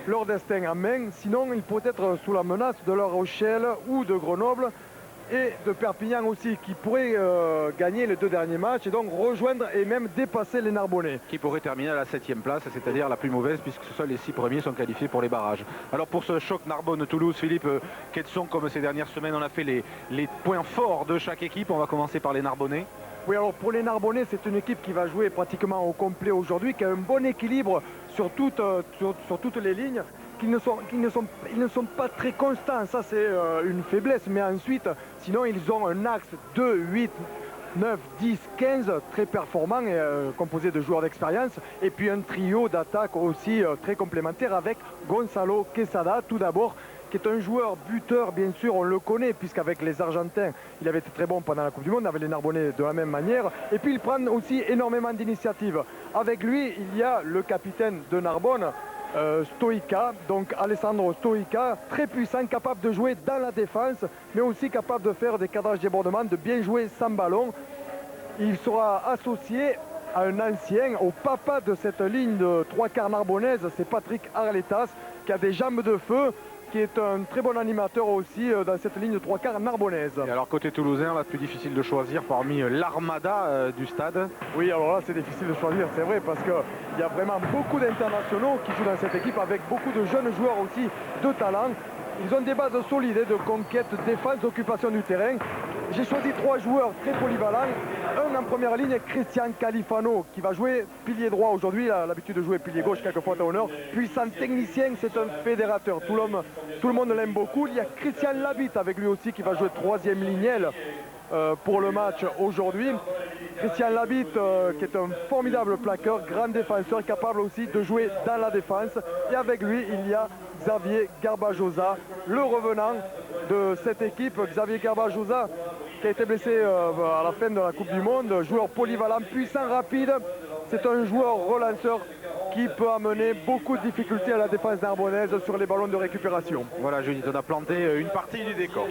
leur destin en main. Sinon, ils pourraient être sous la menace de La Rochelle ou de Grenoble et de Perpignan aussi, qui pourraient gagner les 2 derniers matchs et donc rejoindre et même dépasser les Narbonnais. Qui pourrait terminer à la 7e place, c'est-à-dire la plus mauvaise, puisque seuls les 6 premiers sont qualifiés pour les barrages. Alors pour ce choc Narbonne-Toulouse, Philippe, quels sont, comme ces dernières semaines, on a fait les points forts de chaque équipe? On va commencer par les Narbonnais. Oui, alors pour les Narbonnais, c'est une équipe qui va jouer pratiquement au complet aujourd'hui, qui a un bon équilibre sur toutes les lignes, ils ne sont pas très constants, ça c'est une faiblesse, mais ensuite, sinon ils ont un axe 2, 8, 9, 10, 15 très performant et composé de joueurs d'expérience, et puis un trio d'attaque aussi très complémentaire avec Gonzalo Quesada tout d'abord, qui est un joueur buteur, bien sûr, on le connaît, puisqu'avec les Argentins, il avait été très bon pendant la Coupe du Monde, avec les Narbonnais de la même manière. Et puis il prend aussi énormément d'initiatives. Avec lui, il y a le capitaine de Narbonne, Stoica, donc Alessandro Stoica, très puissant, capable de jouer dans la défense, mais aussi capable de faire des cadrages débordements, de bien jouer sans ballon. Il sera associé à un ancien, au papa de cette ligne de 3/4 narbonnaise, c'est Patrick Arletas, qui a des jambes de feu, qui est un très bon animateur aussi dans cette ligne de 3/4 narbonnaise. Et alors côté toulousain, là, plus difficile de choisir parmi l'armada du stade. Oui, alors là c'est difficile de choisir, c'est vrai, parce qu'il y a vraiment beaucoup d'internationaux qui jouent dans cette équipe, avec beaucoup de jeunes joueurs aussi de talent. Ils ont des bases solides de conquête, défense, occupation du terrain. J'ai choisi 3 joueurs très polyvalents. Un en première ligne, Christian Califano, qui va jouer pilier droit aujourd'hui. Il a l'habitude de jouer pilier gauche quelquefois à honneur. Puissant technicien, c'est un fédérateur. Tout le monde l'aime beaucoup. Il y a Christian Labitte avec lui aussi qui va jouer 3e lignel pour le match aujourd'hui. Christian Labitte qui est un formidable plaqueur, grand défenseur, capable aussi de jouer dans la défense. Et avec lui, il y a Xavier Garbajosa, le revenant de cette équipe. Xavier Garbajosa qui a été blessé à la fin de la Coupe du Monde, joueur polyvalent, puissant, rapide. C'est un joueur relanceur qui peut amener beaucoup de difficultés à la défense narbonnaise sur les ballons de récupération. Voilà, Judith, on a planté une partie du décor.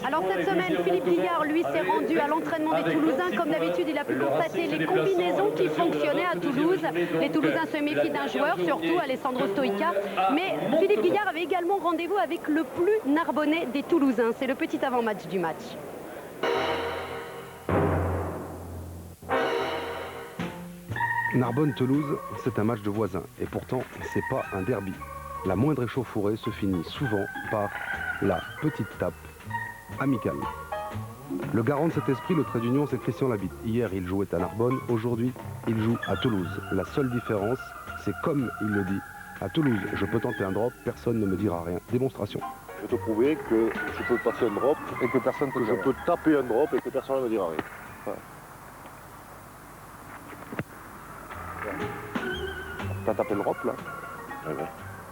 Alors cette semaine, Philippe Guillard, lui, s'est rendu à l'entraînement des Toulousains. Comme d'habitude, il a pu constater les combinaisons qui fonctionnaient à Toulouse. Les Toulousains se méfient d'un joueur, surtout Alessandro Stoica. Mais Philippe Guillard avait également rendez-vous avec le plus narbonnais des Toulousains. C'est le petit avant-match du match. Narbonne-Toulouse, c'est un match de voisins, et pourtant, c'est pas un derby. La moindre échauffourée se finit souvent par la petite tape amicale. Le garant de cet esprit, le trait d'union, c'est Christian Labitte. Hier, il jouait à Narbonne, aujourd'hui, il joue à Toulouse. La seule différence, c'est comme il le dit, à Toulouse, je peux tenter un drop, personne ne me dira rien. Démonstration. Je vais te prouver que je peux passer un drop et que personne que je peux taper un drop et que personne ne me dira rien. Voilà. T'as tapé le drop là?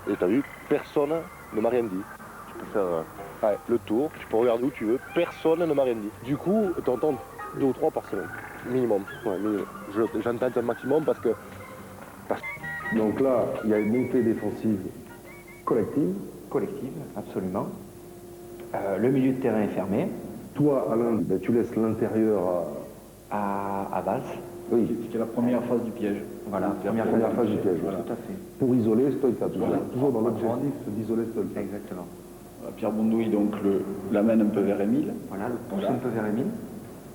Et t'as vu, personne ne m'a rien dit. Tu peux faire le tour, tu peux regarder où tu veux, personne ne m'a rien dit. Du coup, t'entends 2 ou 3 par semaine, minimum. Ouais, minimum. J'entends un maximum parce que... Donc là, il y a une montée défensive collective. Collective, absolument. Le milieu de terrain est fermé. Toi, Alain, ben, tu laisses l'intérieur à Valls. Oui. C'était la première phase du piège. Voilà, première phase du piège. Voilà. Tout à fait. Pour isoler Stoica, toujours, Voilà. toujours dans l'objectif d'isoler Stoica. Exactement. Pierre Bondouille donc l'amène un peu vers Émile. Voilà, le pousse un peu vers Émile.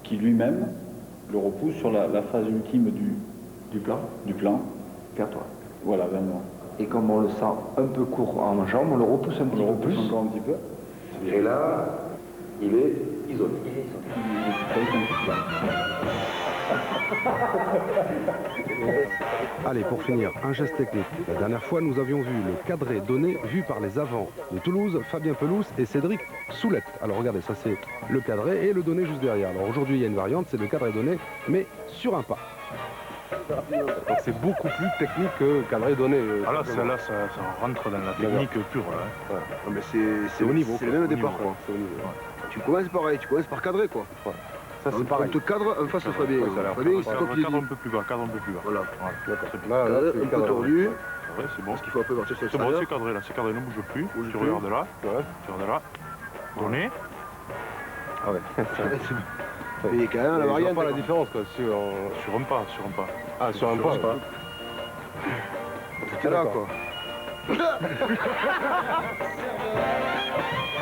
Qui lui-même le repousse sur la phase ultime du plan. Vers toi. Voilà, vers moi. Et comme on le sent un peu court en jambe, on le repousse un petit peu plus. Encore un petit peu. Et là, il est isolé. Allez, pour finir, un geste technique. La dernière fois, nous avions vu le cadré donné vu par les avants de Toulouse, Fabien Pelouse et Cédric Soulette. Alors regardez, ça c'est le cadré et le donné juste derrière. Alors aujourd'hui, il y a une variante, c'est le cadré donné, mais sur un pas. Donc c'est beaucoup plus technique que cadré donné. Ah là, ça rentre dans la technique pure. Là, hein. Ouais. Mais c'est au niveau. C'est le même départ, quoi. Ouais. Tu commences pareil, tu commences par cadrer, quoi. Ouais. Ça c'est pareil. On te cadre en face au Fabien. Fabien, il cadre un peu plus bas, Voilà. Là, un peu tordu. Ouais, c'est bon. Parce qu'il faut un peu partir sur c'est bon, c'est cadré là, ne bouge plus. Tu regardes là. Tu regardes là. Donné. Ah ouais. Mais quand même, la variante. Pas la différence, quoi. Sur un pas. Ah, sur un pas. C'était là, quoi.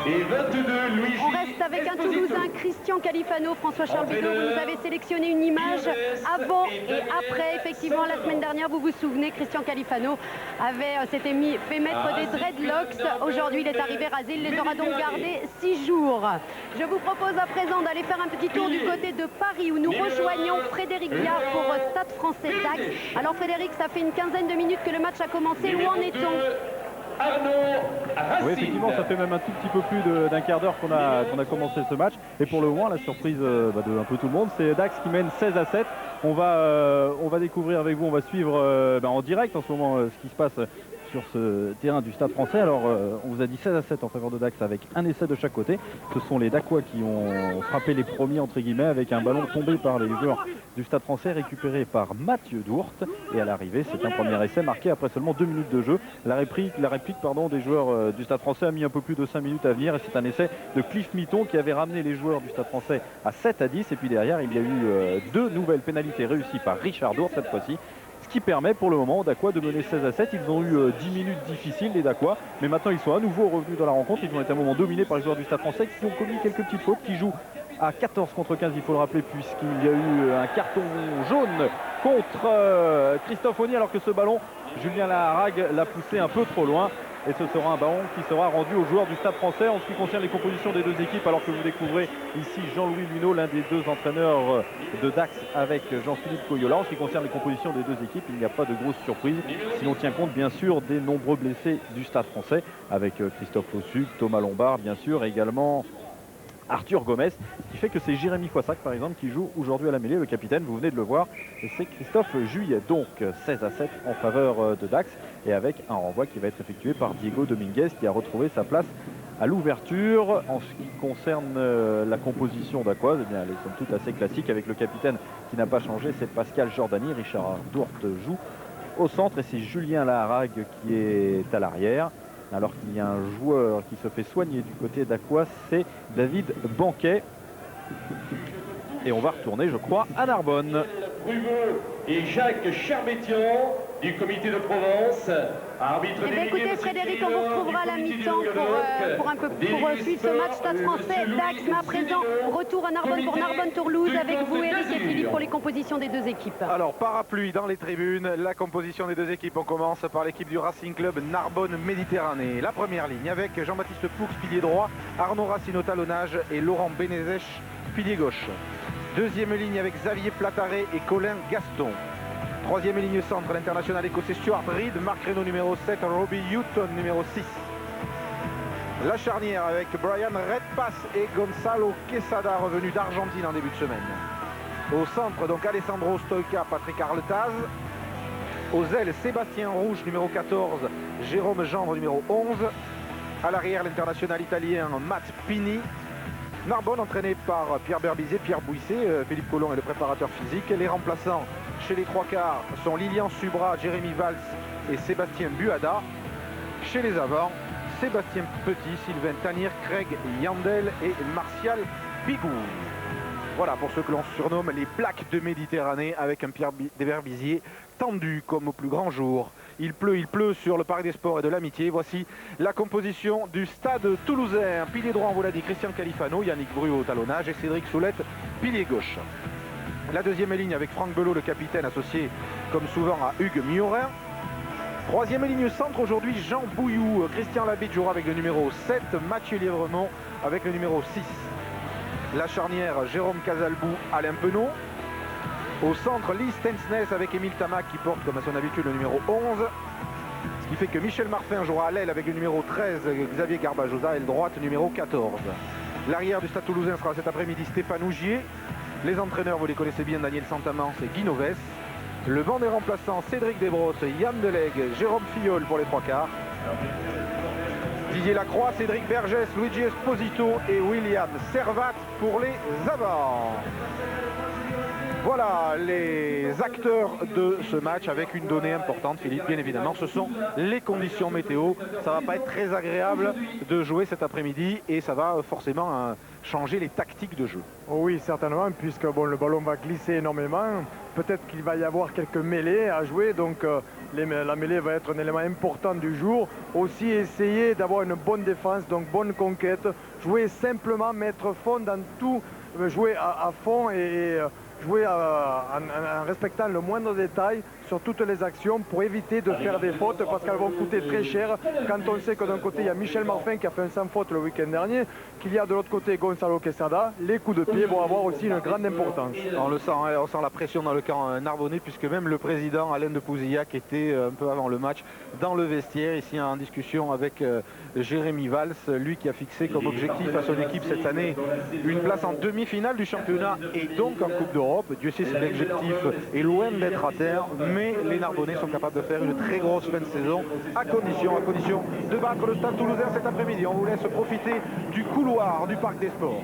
Et 22, Louis. On reste avec un Toulousain, Christian Califano. François-Charles Bidot, vous nous avez sélectionné une image avant et après. Effectivement, la semaine dernière, vous vous souvenez, Christian Califano s'était fait mettre des dreadlocks. Aujourd'hui, il est arrivé rasé. Il les aura donc gardés 6 jours. Je vous propose à présent d'aller faire un petit tour du côté de Paris où nous rejoignons Frédéric Viard pour Stade Français Dax. Alors Frédéric, ça fait une quinzaine de minutes que le match a commencé. Où en est-on ? Oui, effectivement, ça fait même un tout petit peu plus d'un quart d'heure qu'on a commencé ce match. Et pour le moment, la surprise de un peu tout le monde, c'est Dax qui mène 16-7. On va découvrir avec vous, on va suivre en direct en ce moment ce qui se passe sur ce terrain du Stade Français. Alors, on vous a dit 16-7 en faveur de Dax avec un essai de chaque côté. Ce sont les Dacquois qui ont frappé les premiers, entre guillemets, avec un ballon tombé par les joueurs du Stade Français, récupéré par Mathieu Dourte. Et à l'arrivée, c'est un premier essai marqué après seulement 2 minutes de jeu. La réplique des joueurs du Stade Français a mis un peu plus de 5 minutes à venir. Et c'est un essai de Cliff Mitton qui avait ramené les joueurs du Stade Français à 7-10. Et puis derrière, il y a eu 2 nouvelles pénalités réussies par Richard Dourte cette fois-ci. Ce qui permet pour le moment aux Dacquois de mener 16-7. Ils ont eu 10 minutes difficiles, les Dacquois, mais maintenant ils sont à nouveau revenus dans la rencontre. Ils ont été à un moment dominés par les joueurs du Stade Français qui ont commis quelques petites fautes, qui jouent à 14 contre 15, il faut le rappeler, puisqu'il y a eu un carton jaune contre Christophe Onny, alors que ce ballon, Julien Laharague l'a poussé un peu trop loin. Et ce sera un ballon qui sera rendu aux joueurs du Stade Français. En ce qui concerne les compositions des deux équipes, alors que vous découvrez ici Jean-Louis Luneau, l'un des 2 entraîneurs de Dax avec Jean-Philippe Coyola. En ce qui concerne les compositions des deux équipes, il n'y a pas de grosse surprise si l'on tient compte bien sûr des nombreux blessés du Stade Français, avec Christophe Lossuc, Thomas Lombard bien sûr, et également Arthur Gomez, ce qui fait que c'est Jérémy Foissac par exemple qui joue aujourd'hui à la mêlée, le capitaine, vous venez de le voir, et c'est Christophe Juillet. Donc 16-7 en faveur de Dax, et avec un renvoi qui va être effectué par Diego Dominguez qui a retrouvé sa place à l'ouverture. En ce qui concerne la composition dacquoise, eh bien, elle est somme toute assez classique, avec le capitaine qui n'a pas changé, c'est Pascal Jordani. Richard Dourte joue au centre et c'est Julien Laharague qui est à l'arrière. Alors qu'il y a un joueur qui se fait soigner du côté d'Aqua, c'est David Banquet. Et on va retourner, je crois, à Narbonne. Et Jacques Charbétian du comité de Provence, arbitre délégué. Écoutez Frédéric, on vous retrouvera à la mi-temps pour suivre ce match Stade Français Dax. Mais à présent, retour à Narbonne pour Narbonne-Toulouse avec vous Eric et Philippe pour les compositions des deux équipes. Alors parapluie dans les tribunes, la composition des deux équipes. On commence par l'équipe du Racing Club Narbonne Méditerranée. La première ligne avec Jean-Baptiste Poux, pilier droit, Arnaud Racine au talonnage et Laurent Bénézèche, pilier gauche. Deuxième ligne avec Xavier Plataré et Colin Gaston. Troisième ligne centre, l'international écossais Stuart Reid, Marc Reynaud numéro 7, Robbie Hutton numéro 6. La charnière avec Brian Redpass et Gonzalo Quesada, revenu d'Argentine en début de semaine. Au centre, donc Alessandro Stoica, Patrick Arletaz. Aux ailes, Sébastien Rouge numéro 14, Jérôme Gendre numéro 11. À l'arrière, l'international italien Matt Pini. Narbonne entraîné par Pierre Berbizier, Pierre Bouisset, Philippe Collomb est le préparateur physique. Les remplaçants chez les trois quarts sont Lilian Subra, Jérémy Valls et Sébastien Buada. Chez les avants, Sébastien Petit, Sylvain Tanir, Craig Yandel et Martial Bigou. Voilà pour ceux que l'on surnomme les Blacks de Méditerranée, avec un Pierre Berbizier tendu comme au plus grand jour. Il pleut sur le Parc des Sports et de l'Amitié. Voici la composition du Stade Toulousain. Pilier droit, on vous l'a dit, Christian Califano, Yannick Bru au talonnage et Cédric Soulette, pilier gauche. La deuxième ligne avec Franck Belot, le capitaine, associé comme souvent à Hugues Miorin. Troisième ligne centre aujourd'hui, Jean Bouillou. Christian Labitte jouera avec le numéro 7, Mathieu Lièvremont avec le numéro 6. La charnière, Jérôme Casalbou, Alain Penaud. Au centre, Lee Stensness avec Émile Tamac qui porte comme à son habitude le numéro 11. Ce qui fait que Michel Marfin jouera à l'aile avec le numéro 13, Xavier Garbajosa, aile droite numéro 14. L'arrière du Stade Toulousain sera cet après-midi Stéphane Ougier. Les entraîneurs, vous les connaissez bien, Daniel Santamance et Guy Noves. Le banc des remplaçants, Cédric Desbrosses, Yann Delegue, Jérôme Filleul pour les trois quarts. Didier Lacroix, Cédric Vergès, Luigi Esposito et William Servat pour les avants. Voilà les acteurs de ce match avec une donnée importante, Philippe, bien évidemment, ce sont les conditions météo. Ça va pas être très agréable de jouer cet après-midi et ça va forcément changer les tactiques de jeu. Oh oui, certainement, puisque bon, le ballon va glisser énormément. Peut-être qu'il va y avoir quelques mêlées à jouer, donc la mêlée va être un élément important du jour. Aussi essayer d'avoir une bonne défense, donc bonne conquête. Jouer simplement, mettre fond dans tout, jouer à fond et jouer en respectant le moindre détail sur toutes les actions pour éviter de faire des fautes parce qu'elles vont coûter très cher quand on sait que d'un côté il y a Michel Marfin qui a fait un sans faute le week-end dernier, qu'il y a de l'autre côté Gonzalo Quesada. Les coups de pied vont avoir aussi une grande importance. On le sent, hein, on sent la pression dans le camp narbonnais puisque même le président Alain de Pouzillac était un peu avant le match dans le vestiaire ici en discussion avec Jérémy Valls, lui qui a fixé comme objectif à son équipe cette année une place en demi-finale du championnat et donc en Coupe d'Europe. Dieu sait si l'objectif est loin d'être à terre, mais les Narbonnais sont capables de faire une très grosse fin de saison à condition de battre le Stade Toulousain cet après-midi. On vous laisse profiter du couloir du Parc des Sports.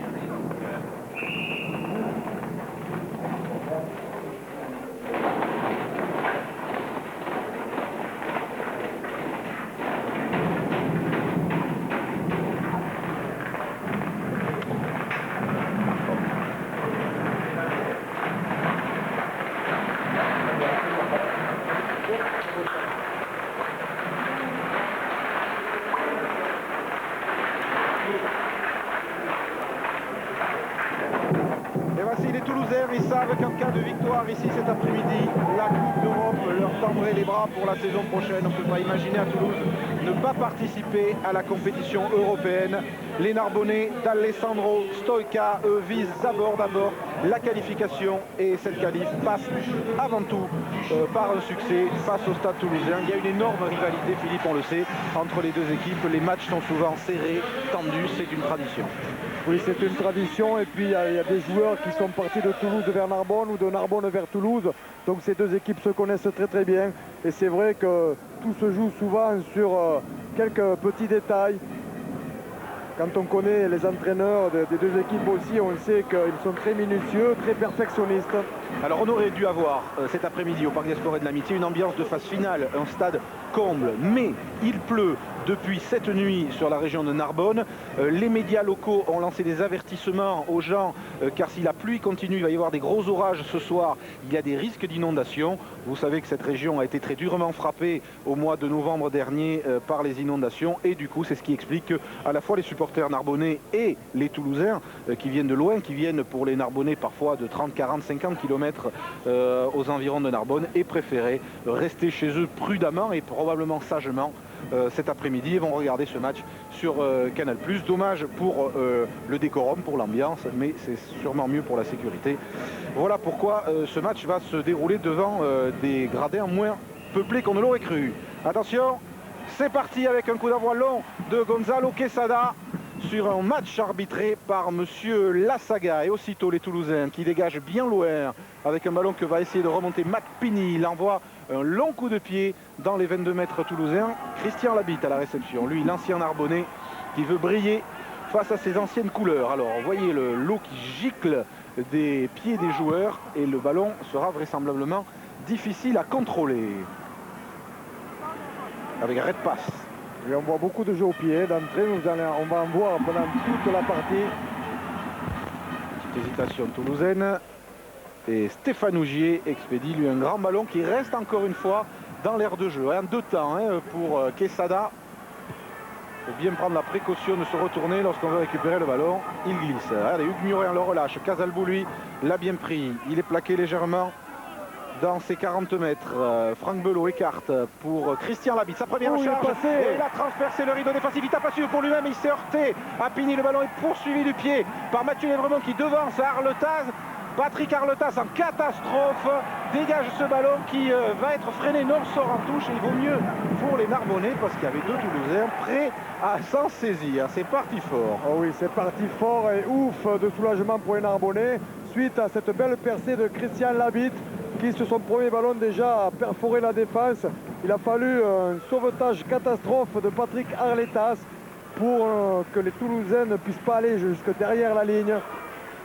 Ils savent qu'en cas de victoire ici cet après-midi, la Coupe d'Europe leur tendrait les bras pour la saison prochaine. On ne peut pas imaginer à Toulouse ne pas participer à la compétition européenne. Les Narbonnais d'Alessandro Stoica, eux, visent d'abord la qualification et cette qualif passe avant tout par un succès face au Stade Toulousain. Il y a une énorme rivalité, Philippe, on le sait, entre les deux équipes. Les matchs sont souvent serrés, tendus, c'est une tradition. Oui, c'est une tradition et puis il y a des joueurs qui sont partis de Toulouse vers Narbonne ou de Narbonne vers Toulouse. Donc ces deux équipes se connaissent très très bien et c'est vrai que tout se joue souvent sur quelques petits détails. Quand on connaît les entraîneurs des deux équipes aussi, on sait qu'ils sont très minutieux, très perfectionnistes. Alors on aurait dû avoir cet après-midi au Parc des Sports et de l'Amitié une ambiance de phase finale, un stade comble, mais il pleut depuis cette nuit sur la région de Narbonne. Les médias locaux ont lancé des avertissements aux gens car si la pluie continue, il va y avoir des gros orages ce soir, il y a des risques d'inondation. Vous savez que cette région a été très durement frappée au mois de novembre dernier par les inondations et du coup c'est ce qui explique que à la fois les supporters narbonnais et les Toulousains qui viennent de loin, qui viennent pour les Narbonnais parfois de 30, 40, 50 km aux environs de Narbonne, aient préféré rester chez eux prudemment et probablement sagement cet après-midi et vont regarder ce match sur Canal+. Dommage pour le décorum, pour l'ambiance, mais c'est sûrement mieux pour la sécurité. Voilà pourquoi ce match va se dérouler devant des gradins moins peuplés qu'on ne l'aurait cru. Attention, c'est parti avec un coup d'envoi long de Gonzalo Quesada sur un match arbitré par monsieur Lassaga. Et aussitôt les Toulousains qui dégagent bien loin avec un ballon que va essayer de remonter Matt Pini. Il envoie un long coup de pied dans les 22 mètres toulousains. Christian Labitte à la réception. Lui, l'ancien Narbonnais qui veut briller face à ses anciennes couleurs. Alors, vous voyez l'eau qui gicle des pieds des joueurs et le ballon sera vraisemblablement difficile à contrôler. Avec Red Pass. Et on voit beaucoup de jeux au pied d'entrée. On va en voir pendant toute la partie. Petite hésitation toulousaine. Et Stéphane Ougier expédie lui un grand ballon qui reste encore une fois dans l'aire de jeu. En deux temps pour Quesada. Il faut bien prendre la précaution de se retourner lorsqu'on veut récupérer le ballon. Il glisse. Regardez, Hugues Murin le relâche. Casalbou, lui, l'a bien pris. Il est plaqué légèrement dans ses 40 mètres. Franck Belot écarte pour Christian Labitte. Sa première charge. Et il a transpercé le rideau défensif. Il tape pas pour lui-même. Il s'est heurté à Pini. Le ballon est poursuivi du pied par Mathieu Lévremont qui devance Arletaz. Patrick Arletaz en catastrophe dégage ce ballon qui va être freiné, non sort en touche. Et il vaut mieux pour les Narbonnais parce qu'il y avait deux Toulousains prêts à s'en saisir. C'est parti fort. Oh oui, c'est parti fort et ouf de soulagement pour les Narbonnais suite à cette belle percée de Christian Labitte qui sur son premier ballon déjà a perforé la défense. Il a fallu un sauvetage catastrophe de Patrick Arletaz pour que les Toulousains ne puissent pas aller jusque derrière la ligne.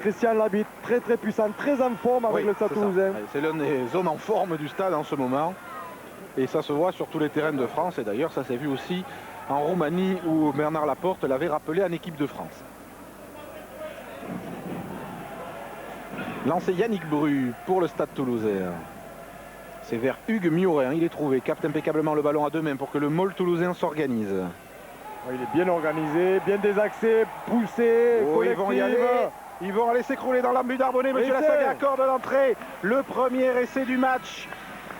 Christian Labitte, très puissant, très en forme avec le Stade Toulousain. C'est l'un des hommes en forme du stade en ce moment. Et ça se voit sur tous les terrains de France. Et d'ailleurs, ça s'est vu aussi en Roumanie où Bernard Laporte l'avait rappelé en équipe de France. Lancé Yannick Bru pour le Stade Toulousain. C'est vers Hugues Mioret, il est trouvé, capte impeccablement le ballon à deux mains pour que le Mol toulousain s'organise. Il est bien organisé, bien désaxé, poussé, ils vont y aller. Ils vont aller s'écrouler dans l'embut d'Arbonnet. Monsieur Lassaga accorde l'entrée. Le premier essai du match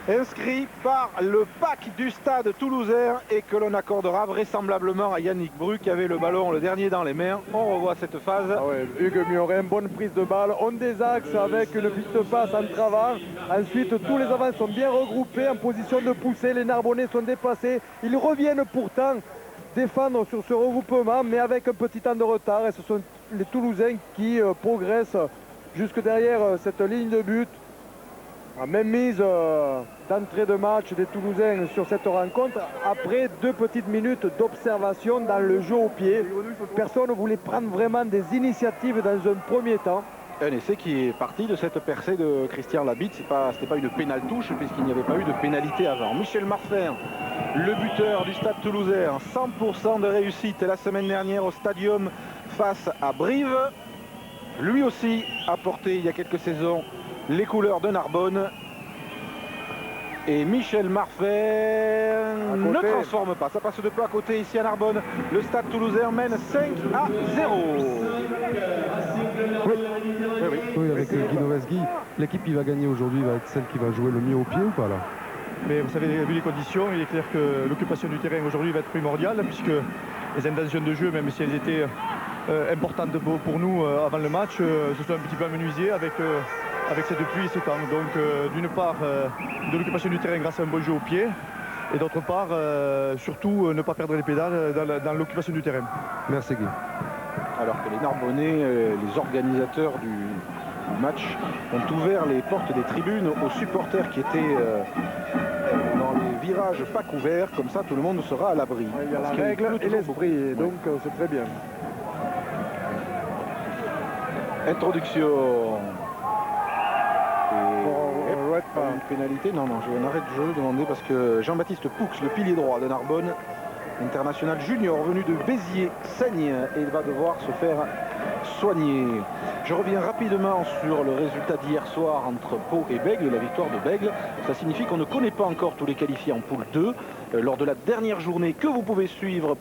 inscrit par le pack du Stade Toulousain et que l'on accordera vraisemblablement à Yannick Bru qui avait le ballon le dernier dans les mains. On revoit cette phase. Hugues Mioret, bonne prise de balle. On désaxe avec une petite passe en travers. Ensuite, tous les avants sont bien regroupés en position de pousser. Les Narbonnais sont déplacés. Ils reviennent pourtant défendre sur ce regroupement, mais avec un petit temps de retard. Et ce sont les Toulousains qui progressent jusque derrière cette ligne de but. La même mise d'entrée de match des Toulousains sur cette rencontre après 2 petites minutes d'observation dans le jeu au pied. Personne ne voulait prendre vraiment des initiatives dans un premier temps. Un essai qui est parti de cette percée de Christian Labitte. C'était pas une pénale touche puisqu'il n'y avait pas eu de pénalité avant. Michel Marfin, le buteur du Stade Toulousain, 100% de réussite la semaine dernière au Stadium face à Brive. Lui aussi a porté il y a quelques saisons les couleurs de Narbonne. Et Michel Marfin ne transforme pas. Ça passe de peu à côté ici à Narbonne. Le Stade Toulousain mène 5-0. Oui, avec Guy, l'équipe qui va gagner aujourd'hui va être celle qui va jouer le mieux au pied ou pas là? Mais vous savez, vu les conditions, il est clair que l'occupation du terrain aujourd'hui va être primordiale puisque les intentions de jeu, même si elles étaient importantes pour nous avant le match, se sont un petit peu amenuisées avec cette pluie et ce temps. Donc d'une part de l'occupation du terrain grâce à un bon jeu au pied et d'autre part surtout ne pas perdre les pédales dans l'occupation du terrain. Merci Guy. Alors que les Narbonnais, les organisateurs du match ont ouvert les portes des tribunes aux supporters qui étaient dans les virages pas couverts, comme ça tout le monde sera à l'abri. Il y a la règle et l'esprit, donc c'est très bien. Introduction. Pas une pénalité, non, je vais en arrêt de jeu demander parce que Jean-Baptiste Poux, le pilier droit de Narbonne, international junior venu de Béziers, saigne et il va devoir se faire soigner. Je reviens rapidement sur le résultat d'hier soir entre Pau et Bègles et la victoire de Bègles. Ça signifie qu'on ne connaît pas encore tous les qualifiés en poule 2. Lors de la dernière journée que vous pourrez suivre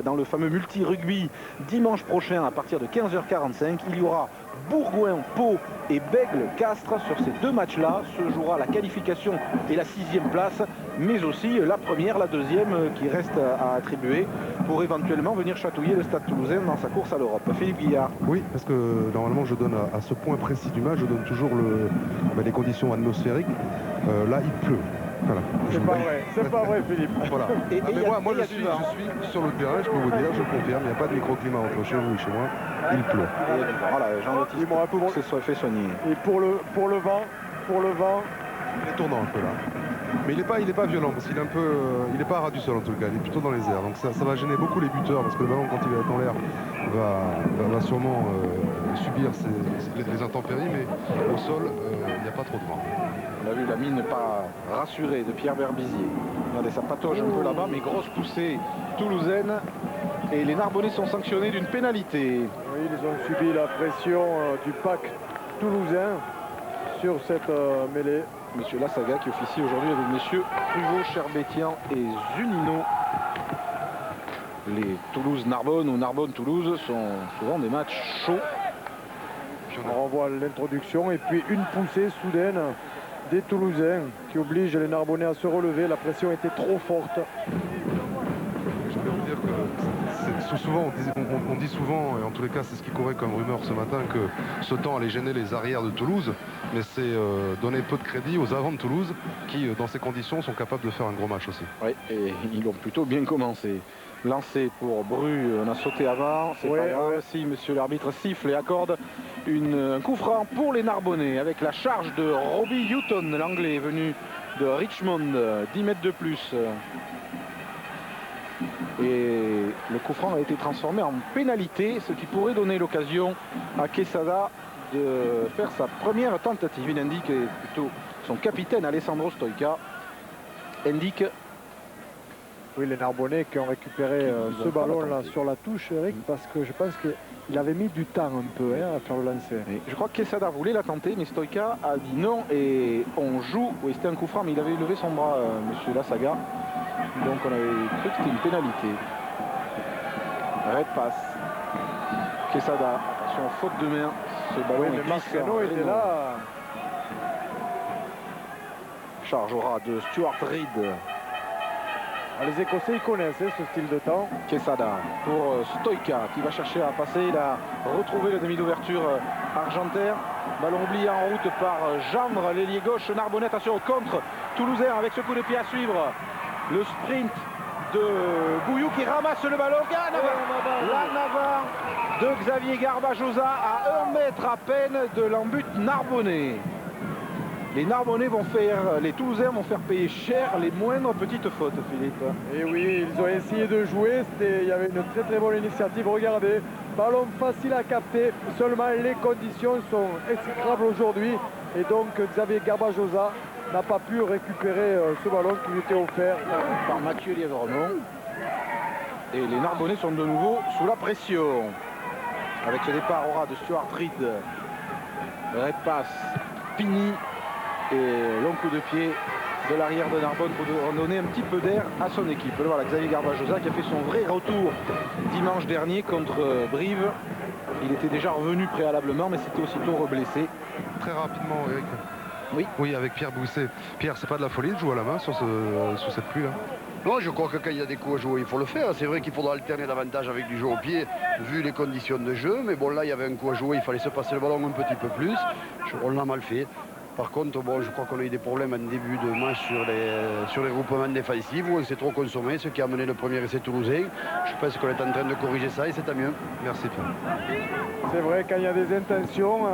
dans le fameux multi-rugby dimanche prochain à partir de 15h45, il y aura Bourgoin, Pau et Bègles-Castres. Sur ces 2 matchs-là se jouera la qualification et la 6e place, mais aussi la première, la 2e qui reste à attribuer pour éventuellement venir chatouiller le Stade Toulousain dans sa course à l'Europe. Philippe Guillard. Oui, parce que normalement je donne à ce point précis du match, je donne toujours les conditions atmosphériques. Là il pleut. Voilà. C'est pas vrai Philippe. Voilà. Moi je suis sur le terrain, je peux vous dire, je confirme, il n'y a pas de microclimat entre chez vous et chez moi, il pleut. Voilà, Jean-Baptiste se soit fait soigner. Et pour le vent, il est tournant un peu là. Mais il est pas violent parce qu'il est un peu, il n'est pas à ras du sol en tout cas, il est plutôt dans les airs. Donc ça va gêner beaucoup les buteurs parce que le ballon quand il va être en l'air va sûrement subir les intempéries, mais au sol il n'y a pas trop de vent. On a vu la mine pas rassurée de Pierre Berbizier. Regardez, ça patauge un peu là-bas, mais grosse poussée toulousaine. Et les Narbonnais sont sanctionnés d'une pénalité. Oui, ils ont subi la pression du pack toulousain sur cette mêlée. Monsieur Lassaga qui officie aujourd'hui avec messieurs Pruvot, Cherbetian et Zunino. Les Toulouse-Narbonne ou Narbonne-Toulouse sont souvent des matchs chauds. On revoit l'introduction et puis une poussée soudaine des Toulousains qui oblige les Narbonnais à se relever. La pression était trop forte. Je peux vous dire que souvent, on dit souvent, et en tous les cas c'est ce qui courait comme rumeur ce matin, que ce temps allait gêner les arrières de Toulouse, mais c'est donner peu de crédit aux avants de Toulouse qui, dans ces conditions, sont capables de faire un gros match aussi. Oui, et ils ont plutôt bien commencé. Lancé pour Bru, on a sauté avant, c'est pas grave. Si monsieur l'arbitre siffle et accorde un coup franc pour les Narbonnais avec la charge de Robbie Hutton, l'anglais venu de Richmond, 10 mètres de plus. Et le coup franc a été transformé en pénalité, ce qui pourrait donner l'occasion à Quesada de faire sa première tentative. Il indique plutôt son capitaine Alessandro Stoica. Indique. Oui, les Narbonnais qui ont récupéré ce ballon-là sur la touche, Eric, parce que je pense qu'il avait mis du temps un peu à faire le lancer. Oui. Je crois que Quesada voulait la tenter, mais Stoica a dit non et on joue. Oui, c'était un coup franc, mais il avait levé son bras, monsieur Lassaga. Donc on avait cru que c'était une pénalité. Red passe. Quesada, attention, faute de main. Ce ballon est Marcano était là. Charge au ras de Stuart Reed. Les Écossais ils connaissent ce style de temps. Quesada pour Stoica qui va chercher à passer. Il a retrouvé le demi d'ouverture argentaire. Ballon oublié en route par Gendre, l'ailier gauche narbonnais. Attention au contre toulousain avec ce coup de pied à suivre. Le sprint de Bouillou qui ramasse le ballon. La Navarre de Xavier Garbajosa à 1 mètre à peine de l'embut narbonnais. Les Narbonnais vont faire, les Toulousains vont faire payer cher les moindres petites fautes, Philippe. Et oui, ils ont essayé de jouer, il y avait une très très bonne initiative. Regardez, ballon facile à capter, seulement les conditions sont exécrables aujourd'hui. Et donc Xavier Garbajosa n'a pas pu récupérer ce ballon qui lui était offert par Mathieu Lièvremont. Et les Narbonnais sont de nouveau sous la pression. Avec ce départ au ras de Stuart Reed. Red passe, Pini. Et long coup de pied de l'arrière de Narbonne pour donner un petit peu d'air à son équipe. Voilà Xavier Garbajosa qui a fait son vrai retour dimanche dernier contre Brive. Il était déjà revenu préalablement, mais c'était aussitôt reblessé. Très rapidement, Eric. Oui. Oui, avec Pierre Bousset. Pierre, c'est pas de la folie de jouer à la main sur cette pluie-là? Non, je crois que quand il y a des coups à jouer, il faut le faire. C'est vrai qu'il faudra alterner davantage avec du jeu au pied, vu les conditions de jeu. Mais bon, là, il y avait un coup à jouer, il fallait se passer le ballon un petit peu plus. On l'a mal fait. Par contre, bon, je crois qu'on a eu des problèmes en début de match sur les groupements défensifs où on s'est trop consommé, ce qui a amené le premier essai toulousain. Je pense qu'on est en train de corriger ça et c'est tant mieux. Merci Pierre. C'est vrai, quand il y a des intentions,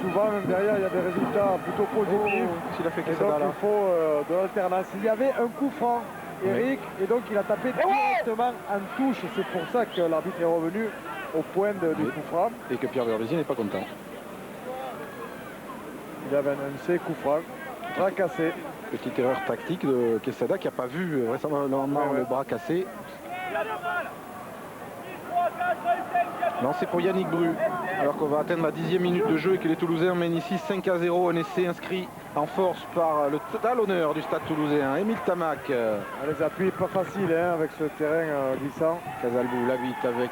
souvent même derrière il y a des résultats plutôt positifs. Il a fait et donc il faut de l'alternance. Il y avait un coup franc, Eric, et donc il a tapé directement en touche. C'est pour ça que l'arbitre est revenu au point du coup franc. Et que Pierre Berbizier n'est pas content. Il avait annoncé coup franc, fracassé. Petite erreur tactique de Quesada qui n'a pas vu vraisemblablement le bras cassé. Lancé pour Yannick Bru, alors qu'on va atteindre la 10e minute de jeu et que les Toulousains mènent ici 5-0. Un essai inscrit en force par le talonneur du stade toulousain, Émile Tamac. Les appuis pas faciles avec ce terrain glissant. Casalbou, la 8 avec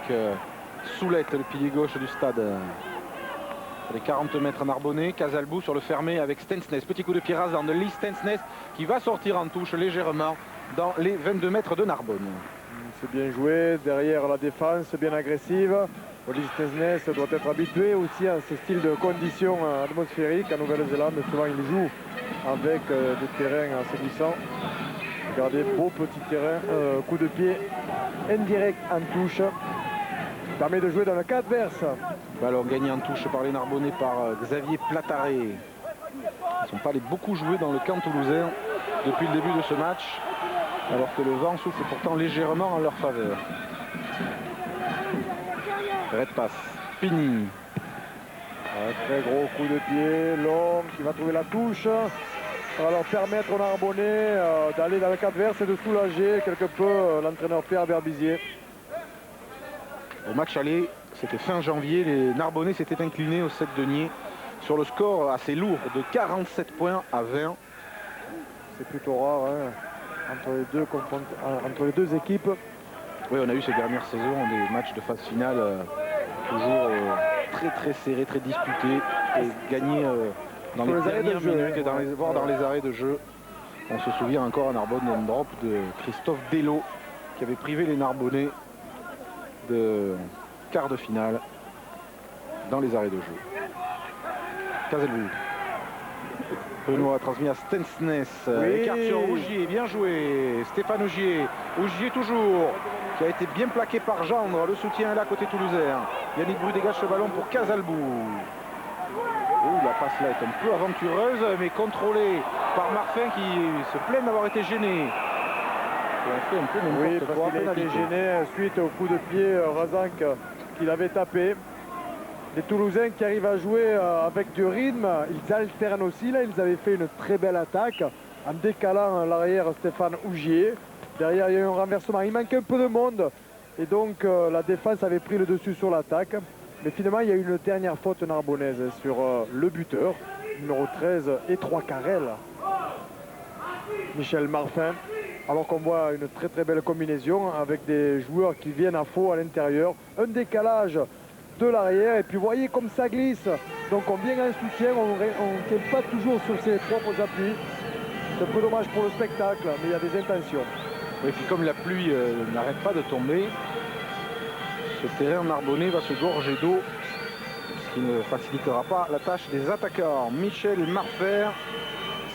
Soulette, le pilier gauche du stade. Les 40 mètres Narbonnais, Casalbou sur le fermé avec Stensnes. Petit coup de pied rasant de Lee Stensnes qui va sortir en touche légèrement dans les 22 mètres de Narbonne. C'est bien joué, derrière la défense, bien agressive. Lee Stensnes doit être habitué aussi à ce style de conditions atmosphériques. En Nouvelle-Zélande, souvent il joue avec des terrains assez glissants. Regardez, beau petit terrain, coup de pied indirect en touche. Permet de jouer dans le cas adverse. Ballon gagné en touche par les Narbonnais par Xavier Plataré. Ils ne sont pas allés beaucoup jouer dans le camp toulousain depuis le début de ce match, alors que le vent souffle pourtant légèrement en leur faveur. Red passe, Pini. Un très gros coup de pied, long, qui va trouver la touche. Ça va leur permettre aux Narbonnais d'aller dans le camp adverse et de soulager quelque peu l'entraîneur Pierre Berbizier. Au match aller, c'était fin janvier, les Narbonnais s'étaient inclinés au 7 deniers sur le score assez lourd de 47 points à 20. C'est plutôt rare entre les deux équipes. Oui, on a eu ces dernières saisons des matchs de phase finale toujours très très serrés, très disputés et gagnés dans les dernières minutes et voire dans les arrêts de jeu. On se souvient encore à Narbonne d'un drop de Christophe Delot qui avait privé les Narbonnais de quart de finale dans les arrêts de jeu. Casalbou. Benoît a transmis à Stensnes. Oui. Écart sur Ougier, bien joué. Stéphane Ougier. Ougier toujours, qui a été bien plaqué par Gendre. Le soutien est là côté toulousain. Yannick Bru dégage ce ballon pour Casalbou. La passe là est un peu aventureuse, mais contrôlée par Marfin qui se plaint d'avoir été gêné. Fait un peu oui, parce qu'il a été gêné suite au coup de pied rasant qu'il avait tapé. Les Toulousains qui arrivent à jouer avec du rythme, ils alternent aussi. Là, ils avaient fait une très belle attaque en décalant l'arrière Stéphane Ougier. Derrière, il y a eu un renversement. Il manquait un peu de monde et donc la défense avait pris le dessus sur l'attaque. Mais finalement, il y a eu une dernière faute narbonnaise sur le buteur, numéro 13, et 3 carrels. Michel Marfin. Alors qu'on voit une très très belle combinaison avec des joueurs qui viennent à faux à l'intérieur. Un décalage de l'arrière et puis vous voyez comme ça glisse. Donc on vient en soutien, on ne tient pas toujours sur ses propres appuis. C'est un peu dommage pour le spectacle, mais il y a des intentions. Et puis comme la pluie n'arrête pas de tomber, ce terrain narbonnais va se gorger d'eau, ce qui ne facilitera pas la tâche des attaquants. Michel Marfer,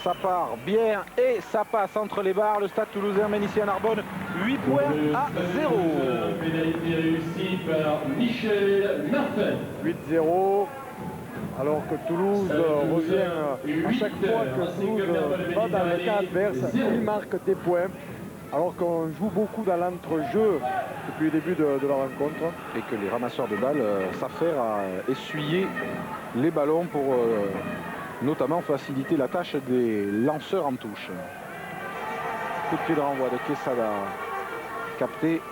ça part bien et ça passe entre les barres. Le Stade Toulousain mène ici à Narbonne 8 points à 0. Pénalité réussie par Michel Marfer. 8-0. Alors que Toulouse revient à chaque fois que Toulouse va dans le cas adverse, il marque des points. Alors qu'on joue beaucoup dans l'entrejeu depuis le début de la rencontre. Et que les ramasseurs de balles s'affairent à essuyer les ballons pour notamment faciliter la tâche des lanceurs en touche. Coup de pied de renvoi de Quesada, capté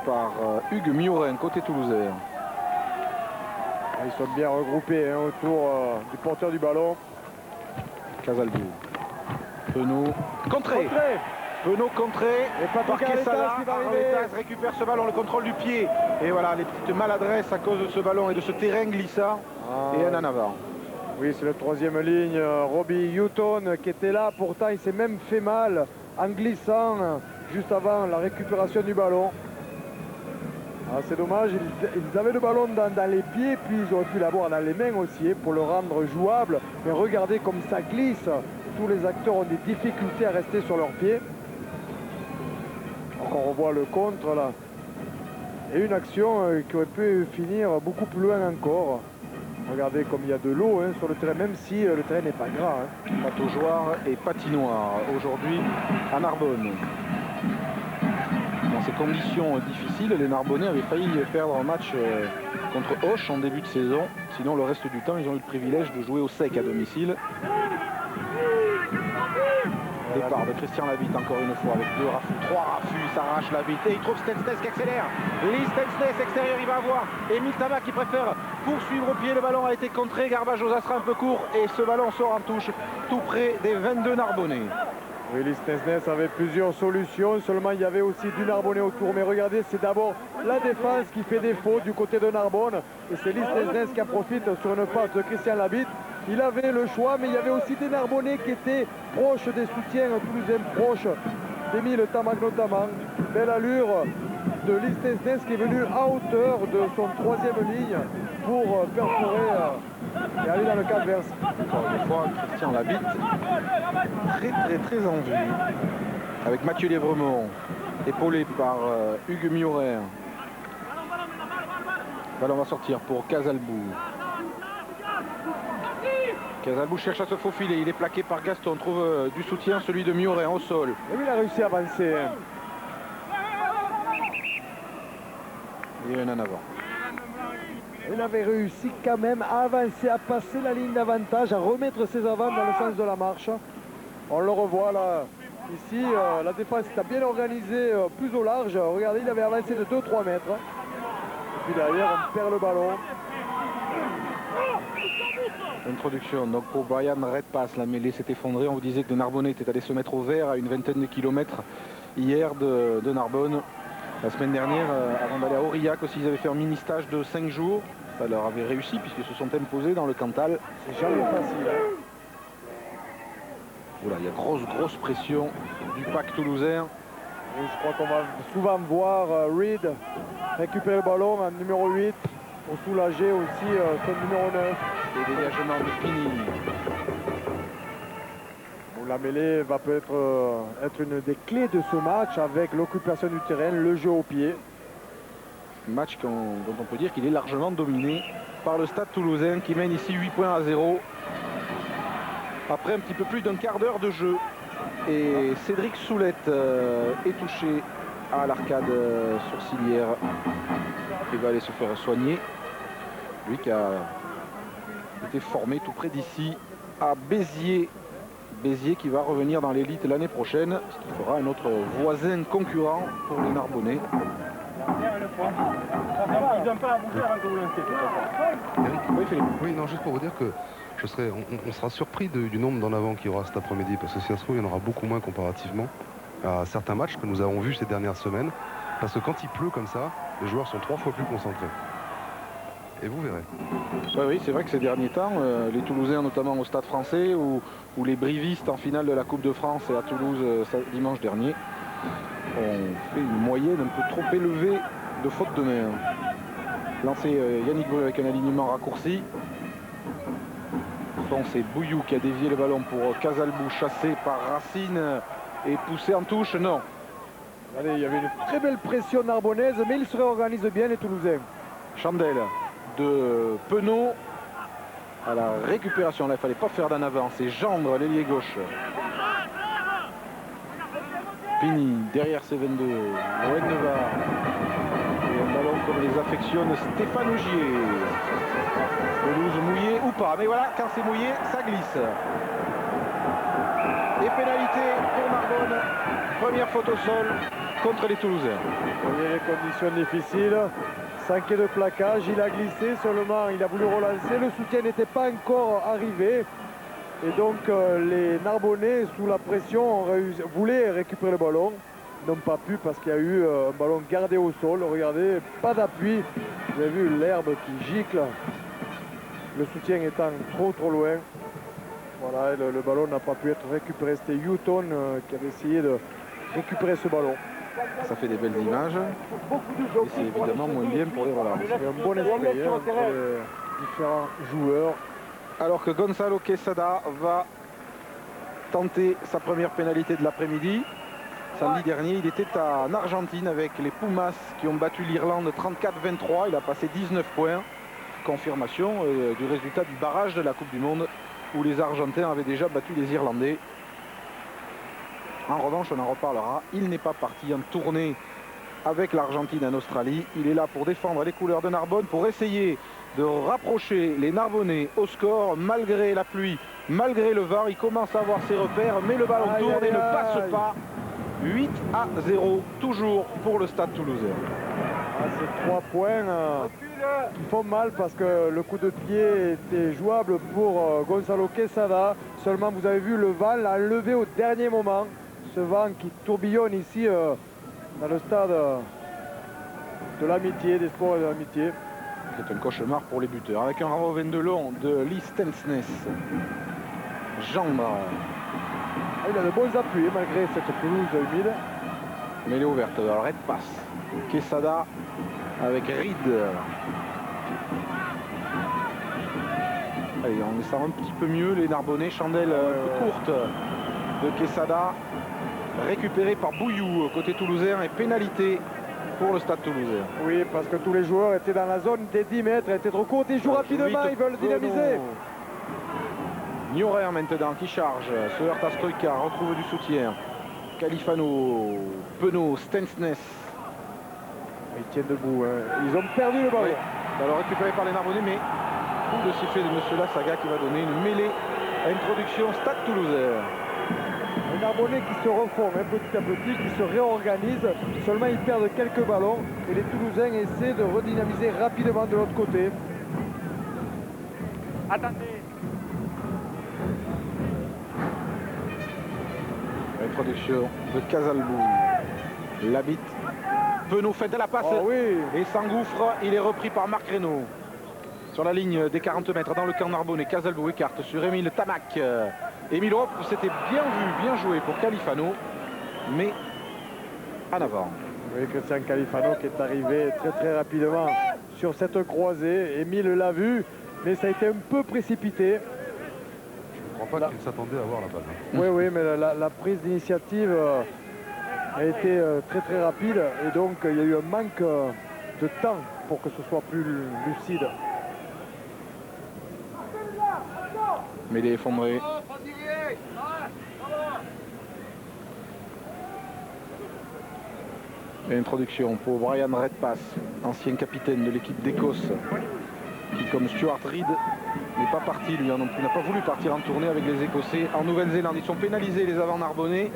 par Hugues Miorin, côté toulousain. Ils sont bien regroupés autour du porteur du ballon. Casalbou. Penaud. Contré. Penaud contré. Et par Quesada. Arletas récupère ce ballon, le contrôle du pied. Et voilà, les petites maladresses à cause de ce ballon et de ce terrain glissant. Et un en avant. Oui, c'est la troisième ligne. Robbie Hutton qui était là. Pourtant, il s'est même fait mal en glissant juste avant la récupération du ballon. Ah, c'est dommage, ils avaient le ballon dans les pieds, puis ils auraient pu l'avoir dans les mains aussi pour le rendre jouable. Mais regardez comme ça glisse. Tous les acteurs ont des difficultés à rester sur leurs pieds. Donc on revoit le contre là. Et une action qui aurait pu finir beaucoup plus loin encore. Regardez comme il y a de l'eau sur le terrain, même si le terrain n'est pas gras. Pataugeoire et patinoire aujourd'hui à Narbonne. Dans ces conditions difficiles, les Narbonnais avaient failli perdre un match contre Auch en début de saison. Sinon, le reste du temps, ils ont eu le privilège de jouer au sec à domicile. Départ de Christian Labitte encore une fois avec 2 raffus, 3 raffus, il s'arrache Labitte et il trouve Stensnes qui accélère. Lee Stensnes extérieur, il va avoir Émile Tama qui préfère poursuivre au pied. Le ballon a été contré, Garbajosa sera un peu court et ce ballon sort en touche tout près des 22 Narbonnais. Oui, Lee Stensnes avait plusieurs solutions, seulement il y avait aussi du Narbonnais autour. Mais regardez, c'est d'abord la défense qui fait défaut du côté de Narbonne. Et c'est Lee Stensnes qui en profite sur une passe de Christian Labitte. Il avait le choix, mais il y avait aussi des Narbonnais qui étaient proches des soutiens toulousains, proches d'Émile Tamac notamment. Belle allure de Lee Stensnes qui est venu à hauteur de son 3e ligne pour perforer et aller dans le cadre adverse. Encore une fois, Christian Labitte très en vue. Avec Mathieu Lévremont, épaulé par Hugues Miorer. Le ballon va sortir pour Casalbou. Casalbou cherche à se faufiler, il est plaqué par Gaston, trouve du soutien, celui de Mioret au sol. Et il a réussi à avancer. Et un en avant. Il avait réussi quand même à avancer, à passer la ligne d'avantage, à remettre ses avants dans le sens de la marche. On le revoit là. Ici, la défense est bien organisée, plus au large. Regardez, il avait avancé de 2-3 mètres. Et puis derrière, on perd le ballon. Introduction donc pour Brian Redpass, la mêlée s'est effondrée. On vous disait que les Narbonnais étaient allés se mettre au vert à une vingtaine de kilomètres hier de Narbonne. La semaine dernière, avant d'aller à Aurillac aussi, ils avaient fait un mini stage de 5 jours. Ça leur avait réussi puisqu'ils se sont imposés dans le Cantal. C'est jamais facile. Voilà, il y a grosse pression du pack toulousain. Et je crois qu'on va souvent voir Reed récupérer le ballon en numéro 8 pour soulager aussi son numéro 9. Et dégagement de Pini. Bon, la mêlée va peut-être être une des clés de ce match avec l'occupation du terrain, le jeu au pied. Match dont on peut dire qu'il est largement dominé par le Stade Toulousain qui mène ici 8 points à 0. Après un petit peu plus d'un quart d'heure de jeu. Et Cédric Soulette est touché à l'arcade sourcilière. Il va aller se faire soigner. Lui qui a été formé tout près d'ici à Béziers. Béziers qui va revenir dans l'élite l'année prochaine, ce qui fera un autre voisin concurrent pour les Narbonnais. Oui, non, juste pour vous dire que on sera surpris du nombre d'en avant qu'il y aura cet après-midi, parce que si ça se trouve, il y en aura beaucoup moins comparativement à certains matchs que nous avons vus ces dernières semaines, parce que quand il pleut comme ça, les joueurs sont 3 fois plus concentrés. Et vous verrez. Oui, c'est vrai que ces derniers temps, les Toulousains, notamment au Stade Français, ou les Brivistes en finale de la Coupe de France et à Toulouse dimanche dernier, ont fait une moyenne un peu trop élevée de faute de main. Lancé Yannick Breu avec un alignement raccourci. C'est Bouillou qui a dévié le ballon pour Casalbou, chassé par Racine et poussé en touche. Non. Allez, il y avait une très belle pression narbonnaise, mais ils se réorganisent bien les Toulousains. Chandelle de Penaud à la récupération. Là, il ne fallait pas faire d'en avant. C'est Gendre, l'ailier gauche. Pini derrière ses 22. Loen Nevar. Et un ballon comme les affectionne Stéphane Augier. Pelouse mouillée ou pas. Mais voilà, quand c'est mouillé, ça glisse. Et pénalité pour Narbonne. Première faute au sol contre les Toulousains. Vous voyez les conditions difficiles. 5 quai de plaquage, il a glissé seulement, il a voulu relancer. Le soutien n'était pas encore arrivé. Et donc les Narbonnais, sous la pression, voulaient récupérer le ballon. Ils n'ont pas pu parce qu'il y a eu un ballon gardé au sol. Regardez, pas d'appui. Vous avez vu l'herbe qui gicle. Le soutien étant trop loin. Voilà, le ballon n'a pas pu être récupéré. C'était Houghton qui avait essayé de récupérer ce ballon. Ça fait des belles images. Et c'est évidemment moins bien pour les relances. Il y a un bon esprit entre les différents joueurs. Alors que Gonzalo Quesada va tenter sa première pénalité de l'après-midi. Samedi dernier, il était en Argentine avec les Pumas qui ont battu l'Irlande 34-23. Il a passé 19 points. Confirmation du résultat du barrage de la Coupe du Monde où les Argentins avaient déjà battu les Irlandais. En revanche, on en reparlera. Il n'est pas parti en tournée avec l'Argentine en Australie. Il est là pour défendre les couleurs de Narbonne, pour essayer de rapprocher les Narbonnais au score malgré la pluie, malgré le vent. Il commence à avoir ses repères, mais le ballon tourne et ne passe pas. 8-0, toujours pour le Stade Toulousain. Ces 3 points qui font mal parce que le coup de pied était jouable pour Gonzalo Quesada. Seulement, vous avez vu, le vent l'a levé au dernier moment. Ce vent qui tourbillonne ici dans le stade de l'amitié, des sports et de l'amitié. C'est un cauchemar pour les buteurs. Avec un renvoi de long de Lee Stensness. Gendre. Il a de bons appuis malgré cette pelouse humide. Mêlée ouverte, alors red passe. Quesada avec Reed. Allez, on les sent un petit peu mieux, les Narbonnais. Chandelle un peu courte de Quesada. Récupéré par Bouillou côté toulousain et pénalité pour le Stade Toulousain. Oui, parce que tous les joueurs étaient dans la zone des 10 mètres, étaient trop courts, ils jouent rapidement, ils veulent dynamiser. Niorer maintenant qui charge, se heurte à Stoïka, retrouve du soutien. Califano, Penaud, Stensness. Ils tiennent debout, hein. Ils ont perdu le ballon. Oui. Alors récupéré par les Narbonnais, mais coup de sifflet de M. Lassaga qui va donner une mêlée. Introduction Stade Toulousain. Les Narbonnais qui se refont petit à petit, qui se réorganisent. Seulement ils perdent quelques ballons et les Toulousains essaient de redynamiser rapidement de l'autre côté. Attendez. Introduction de Casalbou. L'habite. Penaud fait de la passe et s'engouffre. Il est repris par Marc Reynaud. Sur la ligne des 40 mètres dans le camp Narbonnais. Casalbou écarte sur Émile Tamac. Émile Hop, c'était bien vu, bien joué pour Califano, mais en avant. Oui, Christian Califano qui est arrivé très rapidement sur cette croisée. Émile l'a vu, mais ça a été un peu précipité. Je ne crois pas qu'il s'attendait à avoir la balle. Oui, oui, mais la prise d'initiative a été très rapide et donc il y a eu un manque de temps pour que ce soit plus lucide. Mais il est effondré. L'introduction pour Brian Redpath, ancien capitaine de l'équipe d'Écosse, qui comme Stuart Reid n'est pas parti lui non plus, n'a pas voulu partir en tournée avec les Écossais en Nouvelle-Zélande. Ils sont pénalisés les avants narbonnais.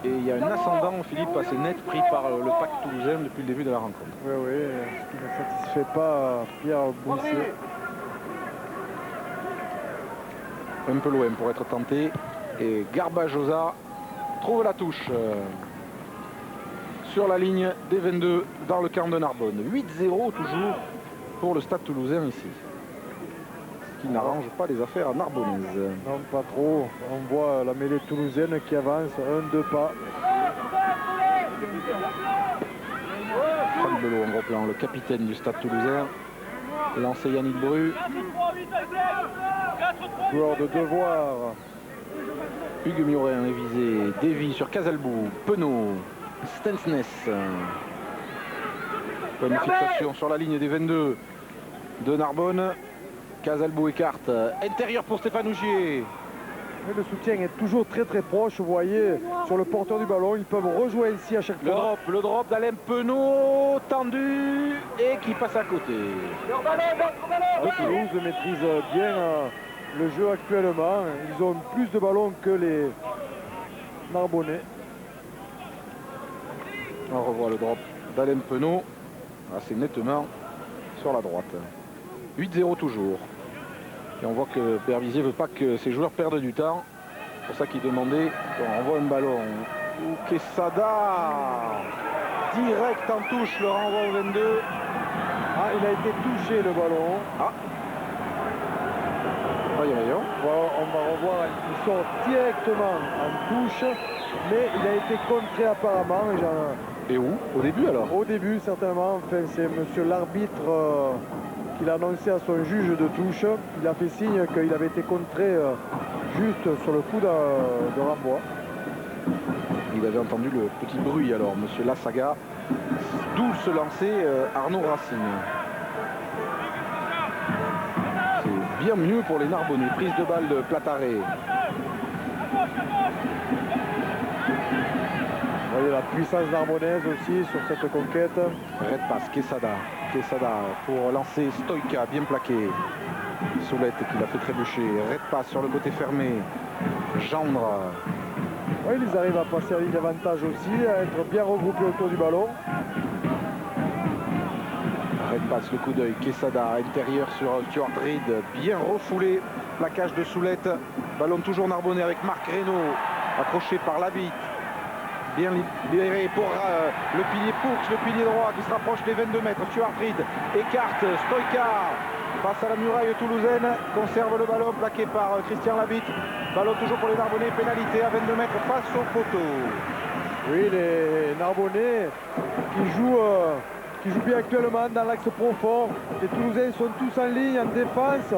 Et il y a un ascendant, Philippe, assez net pris par le pack toulousain depuis le début de la rencontre. Oui, oui, ce qui ne satisfait pas Pierre Bouissier. Un peu loin pour être tenté. Et Garbajosa trouve la touche sur la ligne des 22 dans le camp de Narbonne. 8-0 toujours pour le Stade Toulousain ici. Ce qui n'arrange pas les affaires narbonnaises. Non, pas trop. On voit la mêlée toulousaine qui avance, 1-2 pas. Franck Belot en replant, le capitaine du Stade Toulousain. Lancé Yannick Bru. Joueur de devoir. Hugues Murin est visé. Davy sur Casalbou. Penaud. Stensness. Bonne fixation sur la ligne des 22 de Narbonne. Casalbou écarte. Intérieur pour Stéphane Ougier. Mais le soutien est toujours très proche, vous voyez, sur le porteur du ballon. Ils peuvent rejouer ici à chaque fois. Le drop d'Alain Penaud, tendu et qui passe à côté. Toulouse maîtrise bien le jeu actuellement. Ils ont plus de ballons que les Narbonnais. On revoit le drop d'Alain Penaud, assez nettement sur la droite. 8-0 toujours. Et on voit que Berbizier ne veut pas que ses joueurs perdent du temps. C'est pour ça qu'il demandait qu'on renvoie un ballon. Quesada direct en touche, le renvoi au 22. Ah, il a été touché le ballon. Ah. Voyons. Voilà, on va revoir, il sort directement en touche, mais il a été contré apparemment. Et où? Au début alors? Au début certainement, enfin, c'est monsieur l'arbitre qui l'a annoncé à son juge de touche. Il a fait signe qu'il avait été contré juste sur le coup de renvoi. Il avait entendu le petit bruit alors, monsieur Lassaga. D'où se lançait Arnaud Racine. C'est bien mieux pour les Narbonnais. Prise de balle de Plataré. Vous voyez la puissance narbonnaise aussi sur cette conquête. Red passe, Quesada pour lancer Stoïka, bien plaqué. Soulette qui l'a fait trébucher. Red passe sur le côté fermé. Gendre. Oui, ils arrivent à passer à ligne d'avantage aussi, à être bien regroupés autour du ballon. Red passe, le coup d'œil. Quesada, intérieur sur Stuart Reid, bien refoulé. Plaquage de Soulette. Ballon toujours narbonnais avec Marc Reynaud, accroché par Labitte. Bien libéré pour le pilier Poux, le pilier droit qui se rapproche des 22 mètres. Stuart Reid écarte Stoïka face à la muraille toulousaine. Conserve le ballon plaqué par Christian Labitte. Ballon toujours pour les Narbonnais. Pénalité à 22 mètres face au poteau. Oui, les Narbonnais qui jouent bien actuellement dans l'axe profond. Les Toulousains sont tous en ligne, en défense.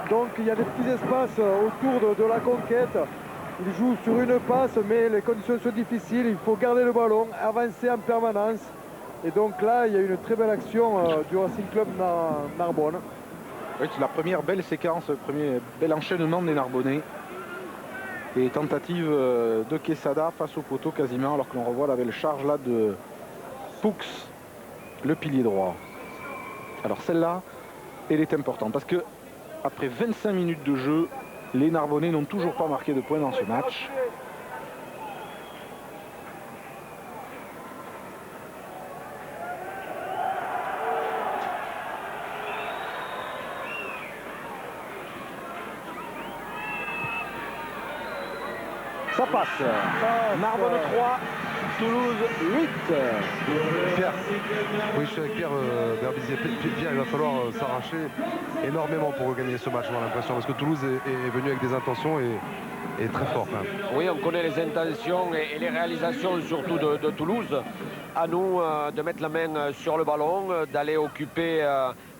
Donc il y a des petits espaces autour de la conquête. Ils jouent sur une passe, mais les conditions sont difficiles. Il faut garder le ballon, avancer en permanence. Et donc là, il y a une très belle action du Racing Club Narbonne. Oui, c'est la première belle séquence, le premier bel enchaînement des Narbonnais. Et tentative de Quesada face au poteau quasiment, alors que l'on revoit la belle charge là de Poux, le pilier droit. Alors celle-là, elle est importante parce que après 25 minutes de jeu, les Narbonnais n'ont toujours pas marqué de points dans ce match. Ça passe. Narbonne 3, Toulouse 8. Pierre, oui, je suis avec Pierre Berbizier. Pierre, il va falloir s'arracher énormément pour regagner ce match, j'ai l'impression, parce que Toulouse est venu avec des intentions et très fort quand même. Oui, on connaît les intentions et les réalisations surtout de Toulouse. À nous de mettre la main sur le ballon, d'aller occuper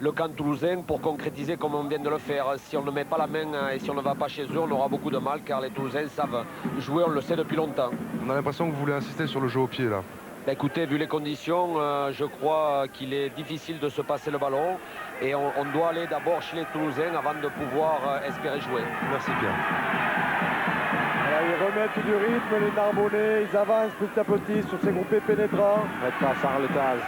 le camp toulousain pour concrétiser comme on vient de le faire. Si on ne met pas la main et si on ne va pas chez eux, on aura beaucoup de mal car les Toulousains savent jouer, on le sait depuis longtemps. On a l'impression que vous voulez insister sur le jeu au pied là. Ben écoutez, vu les conditions, je crois qu'il est difficile de se passer le ballon et on doit aller d'abord chez les Toulousains avant de pouvoir espérer jouer. Merci Pierre. Voilà, ils remettent du rythme, les Narbonnais, ils avancent petit à petit sur ces groupés pénétrants. Red passe à Arletaz.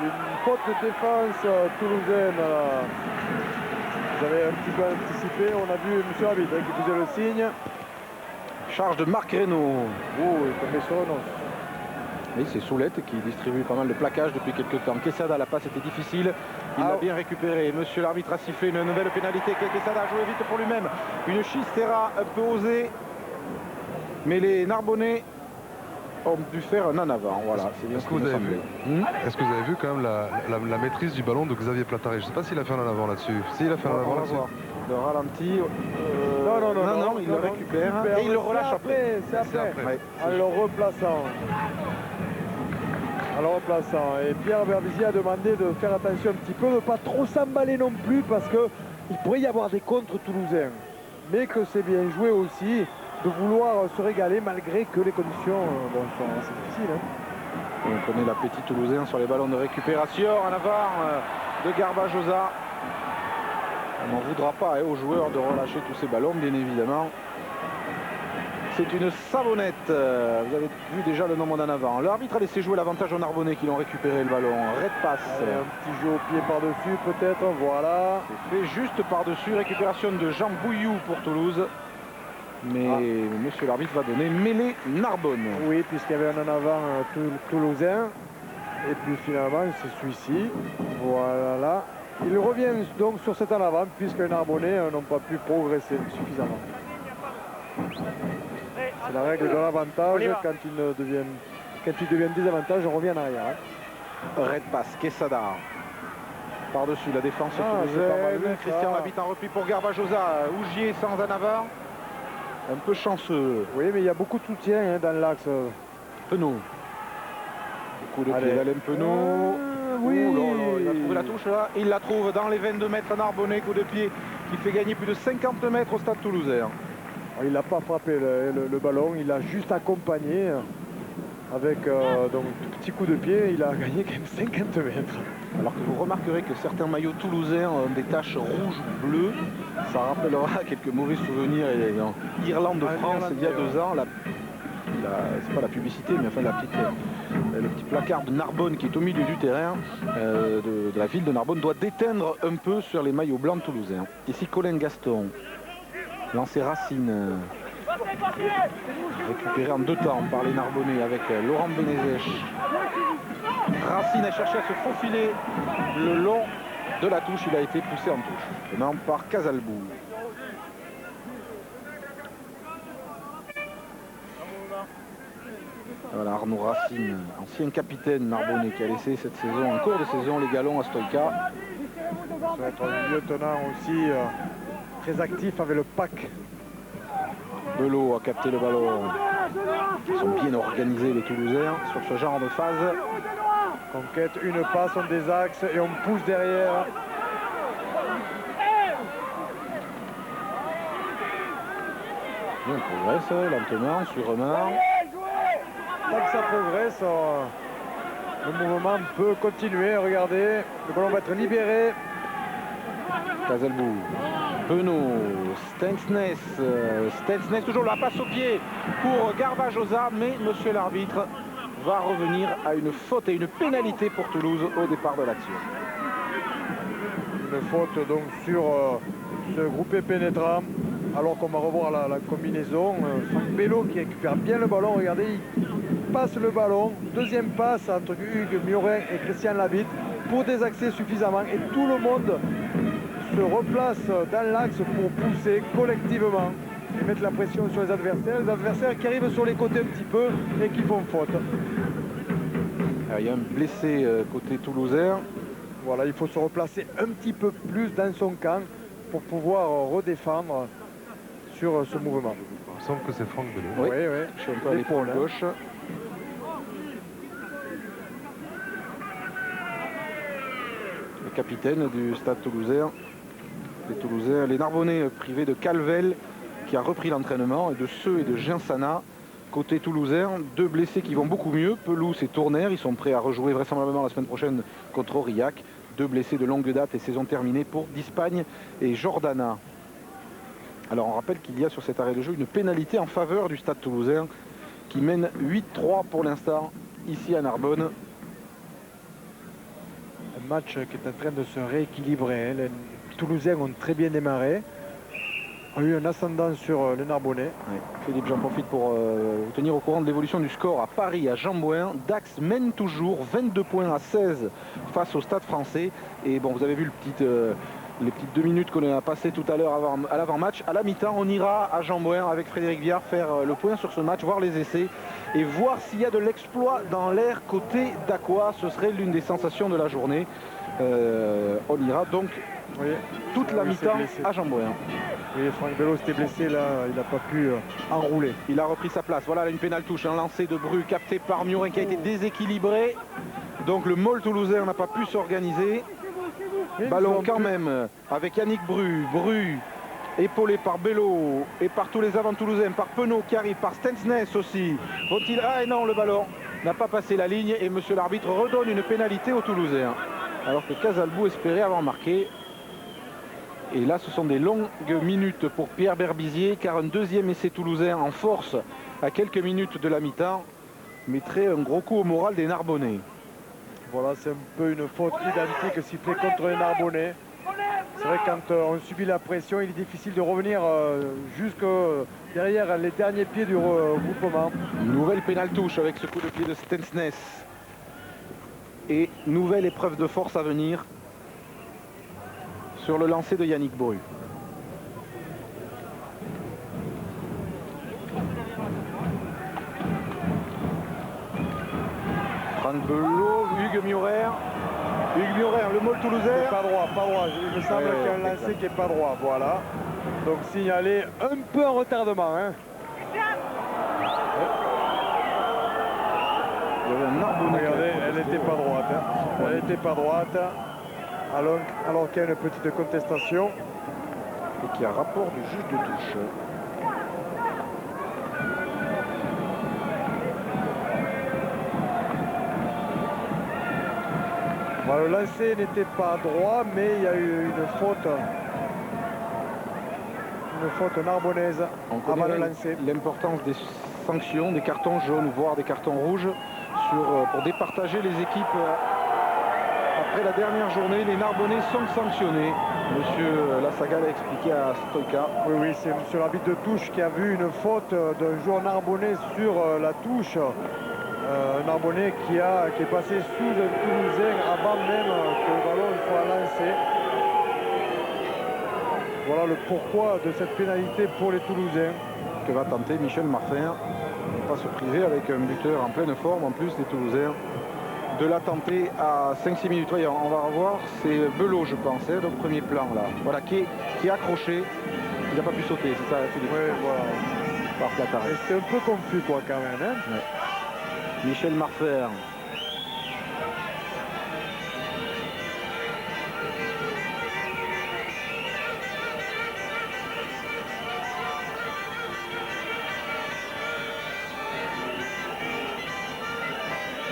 une faute de défense toulousaine. Vous avez un petit peu anticipé, on a vu M. Arbitre qui faisait le signe. Charge de Marc Reynaud. Oh, il tombé sur le nez. Oui, c'est Soulette qui distribue pas mal de plaquages depuis quelques temps. Quesada, la passe était difficile. Il l'a bien récupéré. Monsieur l'arbitre a sifflé une nouvelle pénalité. Quesada a joué vite pour lui-même. Une Chistera un peu osée. Mais les Narbonnais ont dû faire un en avant. Voilà, c'est bien ce que vous avez vu. Est-ce que vous avez vu quand même la maîtrise du ballon de Xavier Plataré? Je ne sais pas s'il a fait un en avant là-dessus. S'il a fait un en avant là-dessus. Le ralenti. Non, il le récupère. Et il le relâche après. C'est après. Ouais. En le replaçant. Et Pierre Berbizier a demandé de faire attention un petit peu, de ne pas trop s'emballer non plus, parce qu'il pourrait y avoir des contres toulousains. Mais que c'est bien joué aussi de vouloir se régaler malgré que les conditions sont assez difficiles. Hein. On connaît l'appétit toulousain sur les ballons de récupération en avant de Garbajosa. On n'en voudra pas aux joueurs de relâcher tous ces ballons, bien évidemment. C'est une savonnette. Vous avez vu déjà le nombre d'en avant. L'arbitre a laissé jouer l'avantage aux Narbonnais qui l'ont récupéré le ballon. Red passe. Allez, un petit jeu au pied par-dessus peut-être. Voilà. C'est fait juste par-dessus. Récupération de Jean Bouillou pour Toulouse. Mais monsieur l'arbitre va donner mêlée Narbonne. Oui, puisqu'il y avait un en avant toulousain. Et puis finalement, c'est celui-ci. Voilà. Il revient donc sur cet en avant puisque les Narbonnais n'ont pas pu progresser suffisamment. C'est la règle de l'avantage. Quand il devient désavantage, on revient en arrière. Hein. Red passe, Quesada. Par-dessus la défense. Christian Labitte en repli pour Garbajosa. Ougier sans en avant. Un peu chanceux. Oui, mais il y a beaucoup de soutien hein, dans l'axe. Penaud. Coup de pied d'Alain Penaud. Oui. Il a trouvé la touche là. Il la trouve dans les 22 mètres Narbonnais. Coup de pied qui fait gagner plus de 50 mètres au stade toulousain. Il n'a pas frappé le ballon, il a juste accompagné avec donc petit coup de pied, il a gagné quand même 50 mètres. Alors que vous remarquerez que certains maillots toulousains ont des taches rouges, bleues. Ça rappellera quelques mauvais souvenirs en Irlande de France il y a 2 ans. C'est pas la publicité, mais enfin le petit placard de Narbonne qui est au milieu du terrain de la ville de Narbonne doit déteindre un peu sur les maillots blancs toulousains. Ici Colin Gaston. Lancé Racine, récupéré en 2 temps par les Narbonnais avec Laurent Benezech. Racine a cherché à se faufiler le long de la touche, il a été poussé en touche. Maintenant par Casalbou. Voilà Arnaud Racine, ancien capitaine narbonnais qui a laissé cette saison, en cours de saison, les galons à Stoïka. Ça va être un lieutenant aussi. Très actif avec le pack. Belot a capté le ballon. Ils sont bien organisés les Toulousains sur ce genre de phase. Conquête, une passe, on des axes et on pousse derrière. On progresse lentement, sûrement. Tant que ça progresse, le mouvement peut continuer. Regardez, le ballon va être libéré. Casalbou. Penaud, Stensnes, toujours la passe au pied pour Garbajosa, mais monsieur l'arbitre va revenir à une faute et une pénalité pour Toulouse au départ de l'action. Une faute donc sur ce groupé pénétrant, alors qu'on va revoir la combinaison. Franck Bello qui récupère bien le ballon, regardez, il passe le ballon, deuxième passe entre Hugues Miorin et Christian Labitte pour désaxer suffisamment et tout le monde se replace dans l'axe pour pousser collectivement et mettre la pression sur les adversaires qui arrivent sur les côtés un petit peu et qui font faute. Alors, il y a un blessé côté toulousain. Voilà, il faut se replacer un petit peu plus dans son camp pour pouvoir redéfendre sur ce mouvement. Il me semble que c'est Franck Bello. Oui, je suis un peu à l'épaule gauche. Le capitaine du stade toulousain. Les Narbonnais privés de Calvel qui a repris l'entraînement et de Seux et de Ginsana. Côté toulousain, 2 blessés qui vont beaucoup mieux, Pelouse et Tournaire, ils sont prêts à rejouer vraisemblablement la semaine prochaine contre Aurillac. 2 blessés de longue date et saison terminée pour Dispagne et Jordana. Alors on rappelle qu'il y a sur cet arrêt de jeu une pénalité en faveur du stade toulousain qui mène 8-3 pour l'instant ici à Narbonne. match qui est en train de se rééquilibrer. Les Toulousains ont très bien démarré. A eu un ascendant sur le Narbonnais. Oui. Philippe, j'en profite pour vous tenir au courant de l'évolution du score à Paris, à Jean-Bouin. Dax mène toujours 22 points à 16 face au Stade Français. Et bon, vous avez vu les petites 2 minutes qu'on a passées tout à l'heure à l'avant-match. À la mi-temps, on ira à Jean-Bouin avec Frédéric Viard faire le point sur ce match, voir les essais et voir s'il y a de l'exploit dans l'air côté d'Aqua. Ce serait l'une des sensations de la journée. On ira donc toute la mi-temps à Jean-Bouin. Oui, Franck Bello s'était blessé là, il n'a pas pu enrouler. Il a repris sa place. Voilà une pénale touche, un lancer de Bru capté par Murin qui a été déséquilibré. Donc le Mol toulousain n'a pas pu s'organiser. Ballon quand même avec Yannick Bru. Bru épaulé par Bello et par tous les avants toulousains, par Penaud qui arrive, par Stensness aussi. Vont-ils... Ah et non, le ballon n'a pas passé la ligne et monsieur l'arbitre redonne une pénalité aux Toulousains. Alors que Casalbou espérait avoir marqué. Et là, ce sont des longues minutes pour Pierre Berbizier, car un deuxième essai toulousain en force à quelques minutes de la mi-temps mettrait un gros coup au moral des Narbonnais. Voilà, c'est un peu une faute identique sifflée contre les Narbonnais. C'est vrai que quand on subit la pression, il est difficile de revenir jusque derrière les derniers pieds du regroupement. Nouvelle pénale touche avec ce coup de pied de Stensness. Et nouvelle épreuve de force à venir sur le lancer de Yannick Bru. Franck Bello, Hugues Murer. Hugues Murer, le Mol toulousain. Pas droit, pas droit. Il me semble qu'il y a un lancer qui n'est pas droit. Voilà. Donc signalé un peu en retardement. Hein. Regardez, elle n'était pas droite. Hein. Elle n'était pas droite. Alors qu'il y a une petite contestation. Et qu'il y a rapport du juge de touche. Bon, le lancer n'était pas droit, mais il y a eu une faute narbonnaise avant le lancer. L'importance des sanctions, des cartons jaunes, voire des cartons rouges, pour départager les équipes. Après la dernière journée, les Narbonnais sont sanctionnés. Monsieur Lassaga l'a expliqué à Stoïka. Oui, c'est monsieur l'arbitre de touche qui a vu une faute d'un joueur narbonnais sur la touche. Un Narbonnais qui est passé sous un Toulousain avant même que le ballon soit lancé. Voilà le pourquoi de cette pénalité pour les Toulousains. Que va tenter Michel Martin. Il ne va pas se priver avec un buteur en pleine forme, en plus des Toulousains, de la tenter à 5-6 minutes. Voyons, on va revoir, c'est Bello je pense, hein, le premier plan là. Voilà, qui est accroché. Il n'a pas pu sauter, c'est ça Philippe? Oui, voilà. Par Platare. C'était un peu confus quoi quand même. Hein. Ouais. Michel Marfer.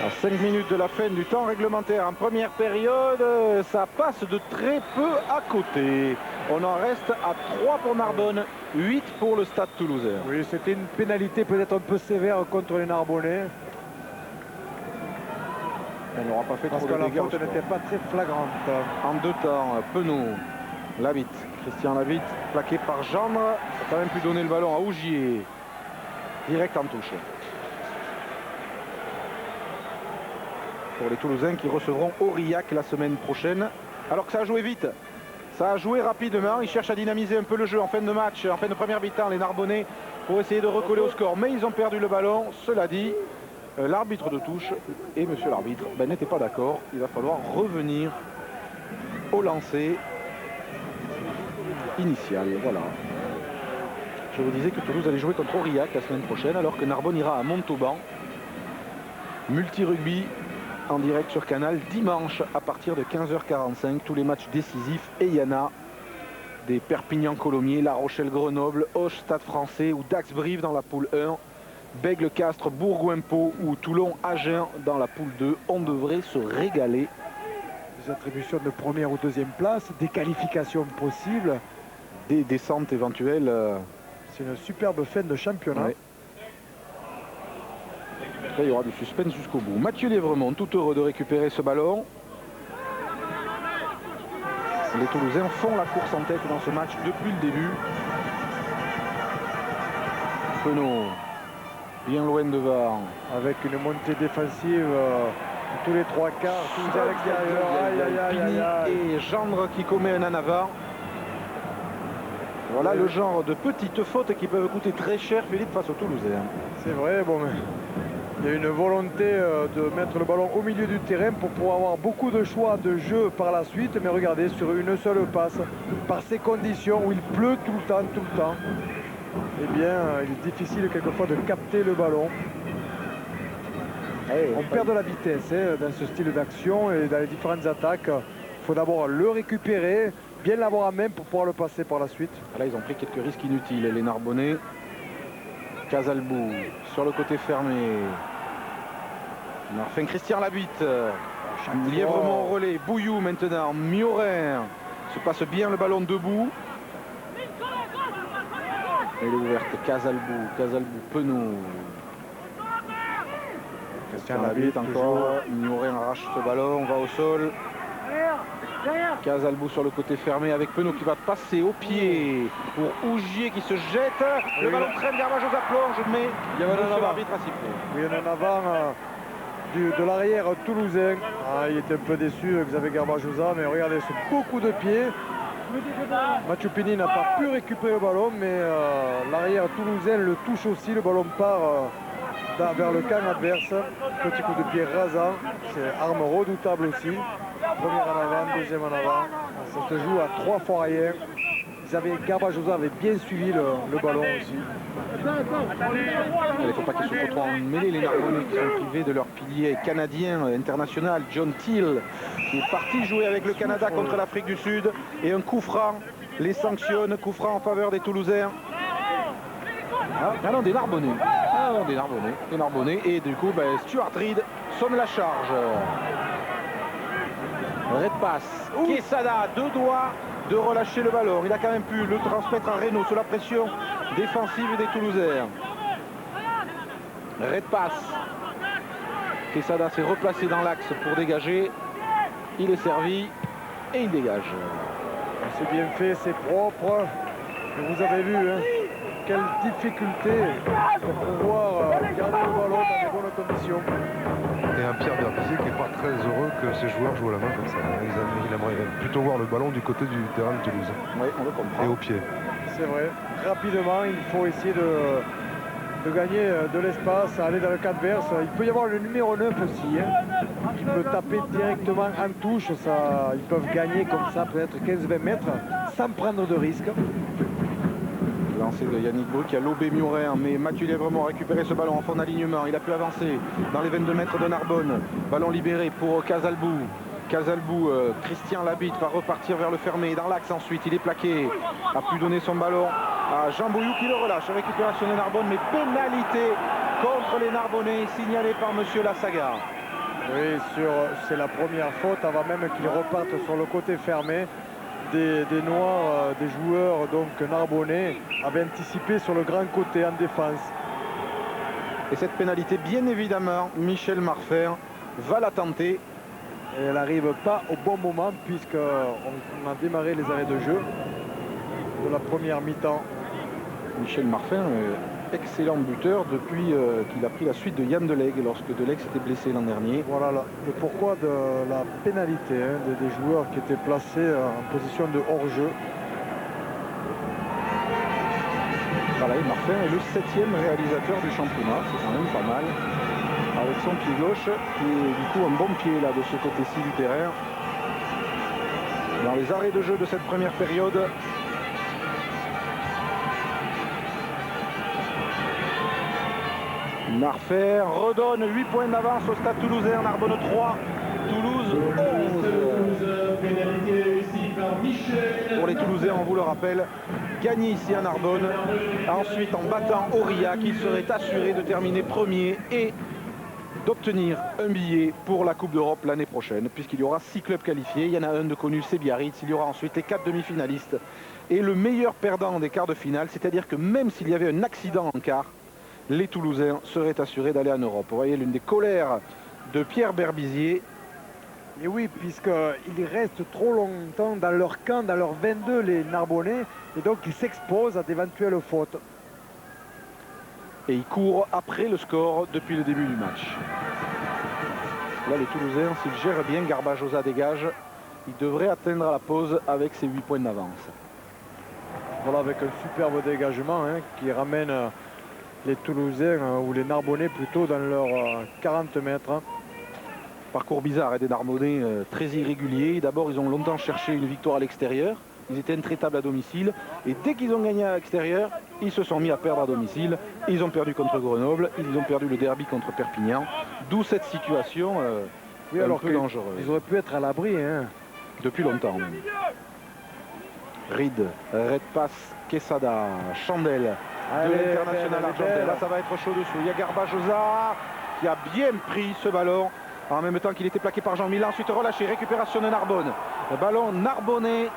À 5 minutes de la fin du temps réglementaire en première période, ça passe de très peu à côté. On en reste à 3 pour Narbonne, 8 pour le Stade Toulousain. Oui, c'était une pénalité peut-être un peu sévère contre les Narbonnais. Elle n'aura pas fait parce trop que de la dégâts. faute n'était pas très flagrante. En 2 temps, Penaud, Labitte, Christian Labitte, plaqué par Gendre. Il a quand même pu donner le ballon à Ougier. Direct en touche. Pour les Toulousains qui recevront Aurillac la semaine prochaine. Alors que ça a joué vite. Ça a joué rapidement. Ils cherchent à dynamiser un peu le jeu en fin de match, en fin de première mi-temps, les Narbonnais, pour essayer de recoller au score. Mais ils ont perdu le ballon. Cela dit, l'arbitre de touche et monsieur l'arbitre n'étaient pas d'accord. Il va falloir revenir au lancer initial. Voilà. Je vous disais que Toulouse allait jouer contre Aurillac la semaine prochaine, alors que Narbonne ira à Montauban. Multi-rugby en direct sur Canal dimanche à partir de 15h45. Tous les matchs décisifs. Et il y en a des Perpignan-Colomiers, La Rochelle-Grenoble, Auch, Stade Français ou Dax-Brive dans la poule 1. Bègle-Castres, Bourgoin-Pau ou Toulon-Agen dans la poule 2. On devrait se régaler. Des attributions de première ou deuxième place, des qualifications possibles. Des descentes éventuelles. C'est une superbe fin de championnat. Ouais. Là, il y aura du suspense jusqu'au bout. Mathieu Lièvremont, tout heureux de récupérer ce ballon. Les Toulousains font la course en tête dans ce match depuis le début. Penaud, bien loin devant. Avec une montée défensive tous les 3 quarts, tous à l'extérieur. Aïe, aïe, aïe, aïe, aïe. Et Gendre qui commet un en avant. Voilà le genre de petites fautes qui peuvent coûter très cher, Philippe, face aux Toulousains. C'est vrai, bon, mais il y a une volonté de mettre le ballon au milieu du terrain pour pouvoir avoir beaucoup de choix de jeu par la suite. Mais regardez, sur une seule passe, par ces conditions où il pleut tout le temps, eh bien, il est difficile quelquefois de capter le ballon. On perd de la vitesse dans ce style d'action et dans les différentes attaques. Il faut d'abord le récupérer, bien l'avoir en main pour pouvoir le passer par la suite. Là, ils ont pris quelques risques inutiles, les Narbonnais. Casalbou sur le côté fermé. Enfin, Christian Labitte. Lièvremont au relais. Bouillou maintenant. Miorin. Se passe bien le ballon debout. Elle est ouverte. Casalbou, Penaud. Christian Labitte encore. Miorin arrache ce ballon. On va au sol. Casalbou sur le côté fermé avec Penaud qui va passer au pied pour Ougier qui se jette. Le ballon traîne, Garbajosa plonge, mais il y avait un arbitre à siffler. Oui, il y en a un avant de l'arrière toulousain. Il était un peu déçu, Xavier Garbajosa, mais regardez, sur beaucoup de pieds. Mathieu Pini n'a pas pu récupérer le ballon, mais l'arrière toulousain le touche aussi. Le ballon part vers le camp adverse. Petit coup de pied rasant. C'est arme redoutable aussi. Premier en avant, deuxième en avant. Ça se joue à 3 fois rien. Garbajosa avait bien suivi le ballon aussi. Il ne faut pas qu'ils se retrouvent en mêlée, les Narbonnais qui sont privés de leur pilier canadien international, John Teal, qui est parti jouer avec le Canada contre l'Afrique du Sud. Et un coup franc les sanctionne, coup franc en faveur des Toulousains. Ah non, des Narbonnais. Ah non, des Narbonnais. Et du coup, Stuart Reed sonne la charge. Red passe. Quesada, 2 doigts de relâcher le ballon. Il a quand même pu le transmettre à Reynaud sous la pression défensive des Toulousains. Red passe. Quesada s'est replacé dans l'axe pour dégager. Il est servi et il dégage. C'est bien fait, c'est propre. Et vous avez vu quelle difficulté pour pouvoir garder le ballon dans de bonnes conditions. Et un Pierre Berbizier qui n'est pas très heureux que ses joueurs jouent à la main comme ça. Il aimerait plutôt voir le ballon du côté du terrain de Toulouse. Oui, on le comprend. Et au pied. C'est vrai. Rapidement, il faut essayer de gagner de l'espace, aller dans le camp adverse. Il peut y avoir le numéro 9 aussi, qui peut taper directement en touche. Ils peuvent gagner comme ça, peut-être 15-20 mètres, sans prendre de risques. Lancé de Yannick Brou qui a lobé Miorin, mais Mathieu Lièvremont a récupéré ce ballon en fond d'alignement. Il a pu avancer dans les 22 mètres de Narbonne. Ballon libéré pour Casalbou. Christian Labitte va repartir vers le fermé. Dans l'axe ensuite, il est plaqué. A pu donner son ballon à Jean Bouillou qui le relâche. Récupération des Narbonne, mais pénalité contre les Narbonnais signalée par monsieur Lassaga. Oui, c'est la première faute avant même qu'il reparte sur le côté fermé. Des Noirs, des joueurs donc narbonnais avaient anticipé sur le grand côté en défense. Et cette pénalité, bien évidemment, Michel Marfer va la tenter. Et elle n'arrive pas au bon moment puisqu'on a démarré les arrêts de jeu de la première mi-temps. Michel Marfer, excellent buteur depuis qu'il a pris la suite de Yann Delegue lorsque Delegue s'était blessé l'an dernier. Voilà le pourquoi de la pénalité des joueurs qui étaient placés en position de hors-jeu. Voilà, et Marfer est le 7e réalisateur du championnat, c'est quand même pas mal. Avec son pied gauche, qui est du coup un bon pied là de ce côté-ci du terrain. Dans les arrêts de jeu de cette première période, Marfer redonne 8 points d'avance au Stade Toulousain. Narbonne 3, Toulouse 11. Pour les Toulousains, on vous le rappelle, gagner ici à Narbonne. Ensuite, en battant Aurillac, il serait assuré de terminer premier et d'obtenir un billet pour la Coupe d'Europe l'année prochaine, puisqu'il y aura 6 clubs qualifiés. Il y en a un de connu, c'est Biarritz. Il y aura ensuite les 4 demi-finalistes et le meilleur perdant des quarts de finale, c'est-à-dire que même s'il y avait un accident en quart, les Toulousains seraient assurés d'aller en Europe. Vous voyez l'une des colères de Pierre Berbizier. Et oui, puisqu'ils restent trop longtemps dans leur camp, dans leur 22, les Narbonnais, et donc ils s'exposent à d'éventuelles fautes. Et ils courent après le score depuis le début du match. Là, les Toulousains, s'ils gèrent bien, Garbajosa dégage, ils devraient atteindre la pause avec ses 8 points d'avance. Voilà, avec un superbe dégagement qui ramène les Toulousains, ou les Narbonnais plutôt, dans leurs 40 mètres. Parcours bizarre, des Narbonnais très irréguliers. D'abord, ils ont longtemps cherché une victoire à l'extérieur. Ils étaient intraitables à domicile. Et dès qu'ils ont gagné à l'extérieur, ils se sont mis à perdre à domicile. Ils ont perdu contre Grenoble. Ils ont perdu le derby contre Perpignan. D'où cette situation un peu dangereuse. Ils auraient pu être à l'abri. Depuis longtemps même. Reed, Red Pass, Quesada, Chandel de l'international argentin. Là, ça va être chaud dessous. Il y a Garbajosa qui a bien pris ce ballon. En même temps qu'il était plaqué par Jean Milan. Ensuite relâché, récupération de Narbonne. Le ballon Narbonnais.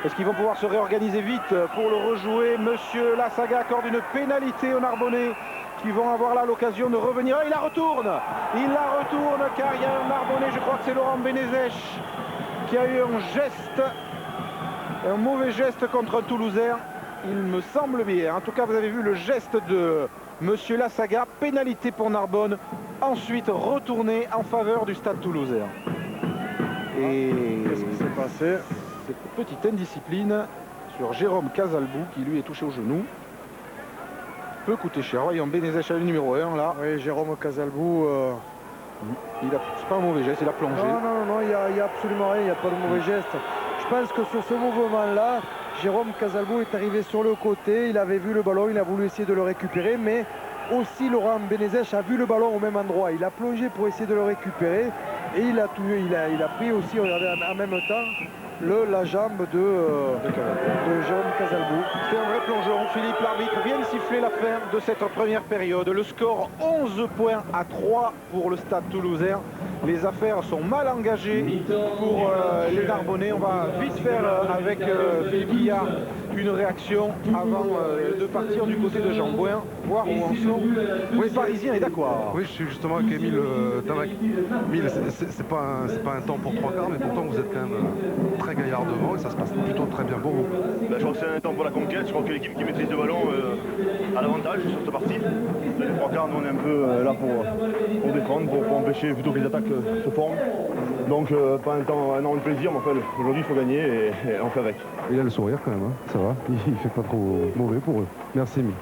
Est-ce qu'ils vont pouvoir se réorganiser vite pour le rejouer? Monsieur Lassaga accorde une pénalité aux Narbonnais qui vont avoir là l'occasion de revenir. Il la retourne car il y a un Narbonnais, je crois que c'est Laurent Benezech, qui a eu un mauvais geste contre un Toulousain. Il me semble bien. En tout cas, vous avez vu le geste de Monsieur Lassaga. Pénalité pour Narbonne. Ensuite, retourné en faveur du Stade Toulousain. Et qu'est-ce qui s'est passé? Cette petite indiscipline sur Jérôme Casalbou qui lui est touché au genou. Peut coûter cher. Voyons Benezech le numéro 1 là. Oui, Jérôme Casalbou. C'est pas un mauvais geste, il a plongé. Non, il n'y a absolument rien, il n'y a pas de mauvais geste. Je pense que sur ce mouvement-là, Jérôme Casalbou est arrivé sur le côté, il avait vu le ballon, il a voulu essayer de le récupérer, mais aussi Laurent Benezech a vu le ballon au même endroit. Il a plongé pour essayer de le récupérer et il a pris aussi, regardez, en même temps, la jambe de Jérôme Casalbou. C'est un vrai plongeon. Philippe, l'arbitre, vient de siffler la fin de cette première période. Le score 11 points à 3 pour le Stade Toulousain. Les affaires sont mal engagées pour les Narbonnais. On va vite faire avec Philippe Guillard une réaction avant de partir du côté de Jean Bouin, voir où en sont les Parisiens et d'accord. Oui, je suis justement avec Émile Tamac. Émile, c'est pas un temps pour 3 quarts, mais pourtant vous êtes quand même très gaillard devant et ça se passe plutôt très bien pour vous. Je crois que c'est un temps pour la conquête. Je crois que l'équipe qui maîtrise le ballon a l'avantage sur cette partie. Les 3 quarts, nous on est un peu là pour défendre, pour empêcher plutôt que les attaques se forment. Donc pas un énorme plaisir, mais enfin, aujourd'hui il faut gagner et on fait avec. Il a le sourire quand même, ça va, il fait pas trop mauvais pour eux. Merci Émile.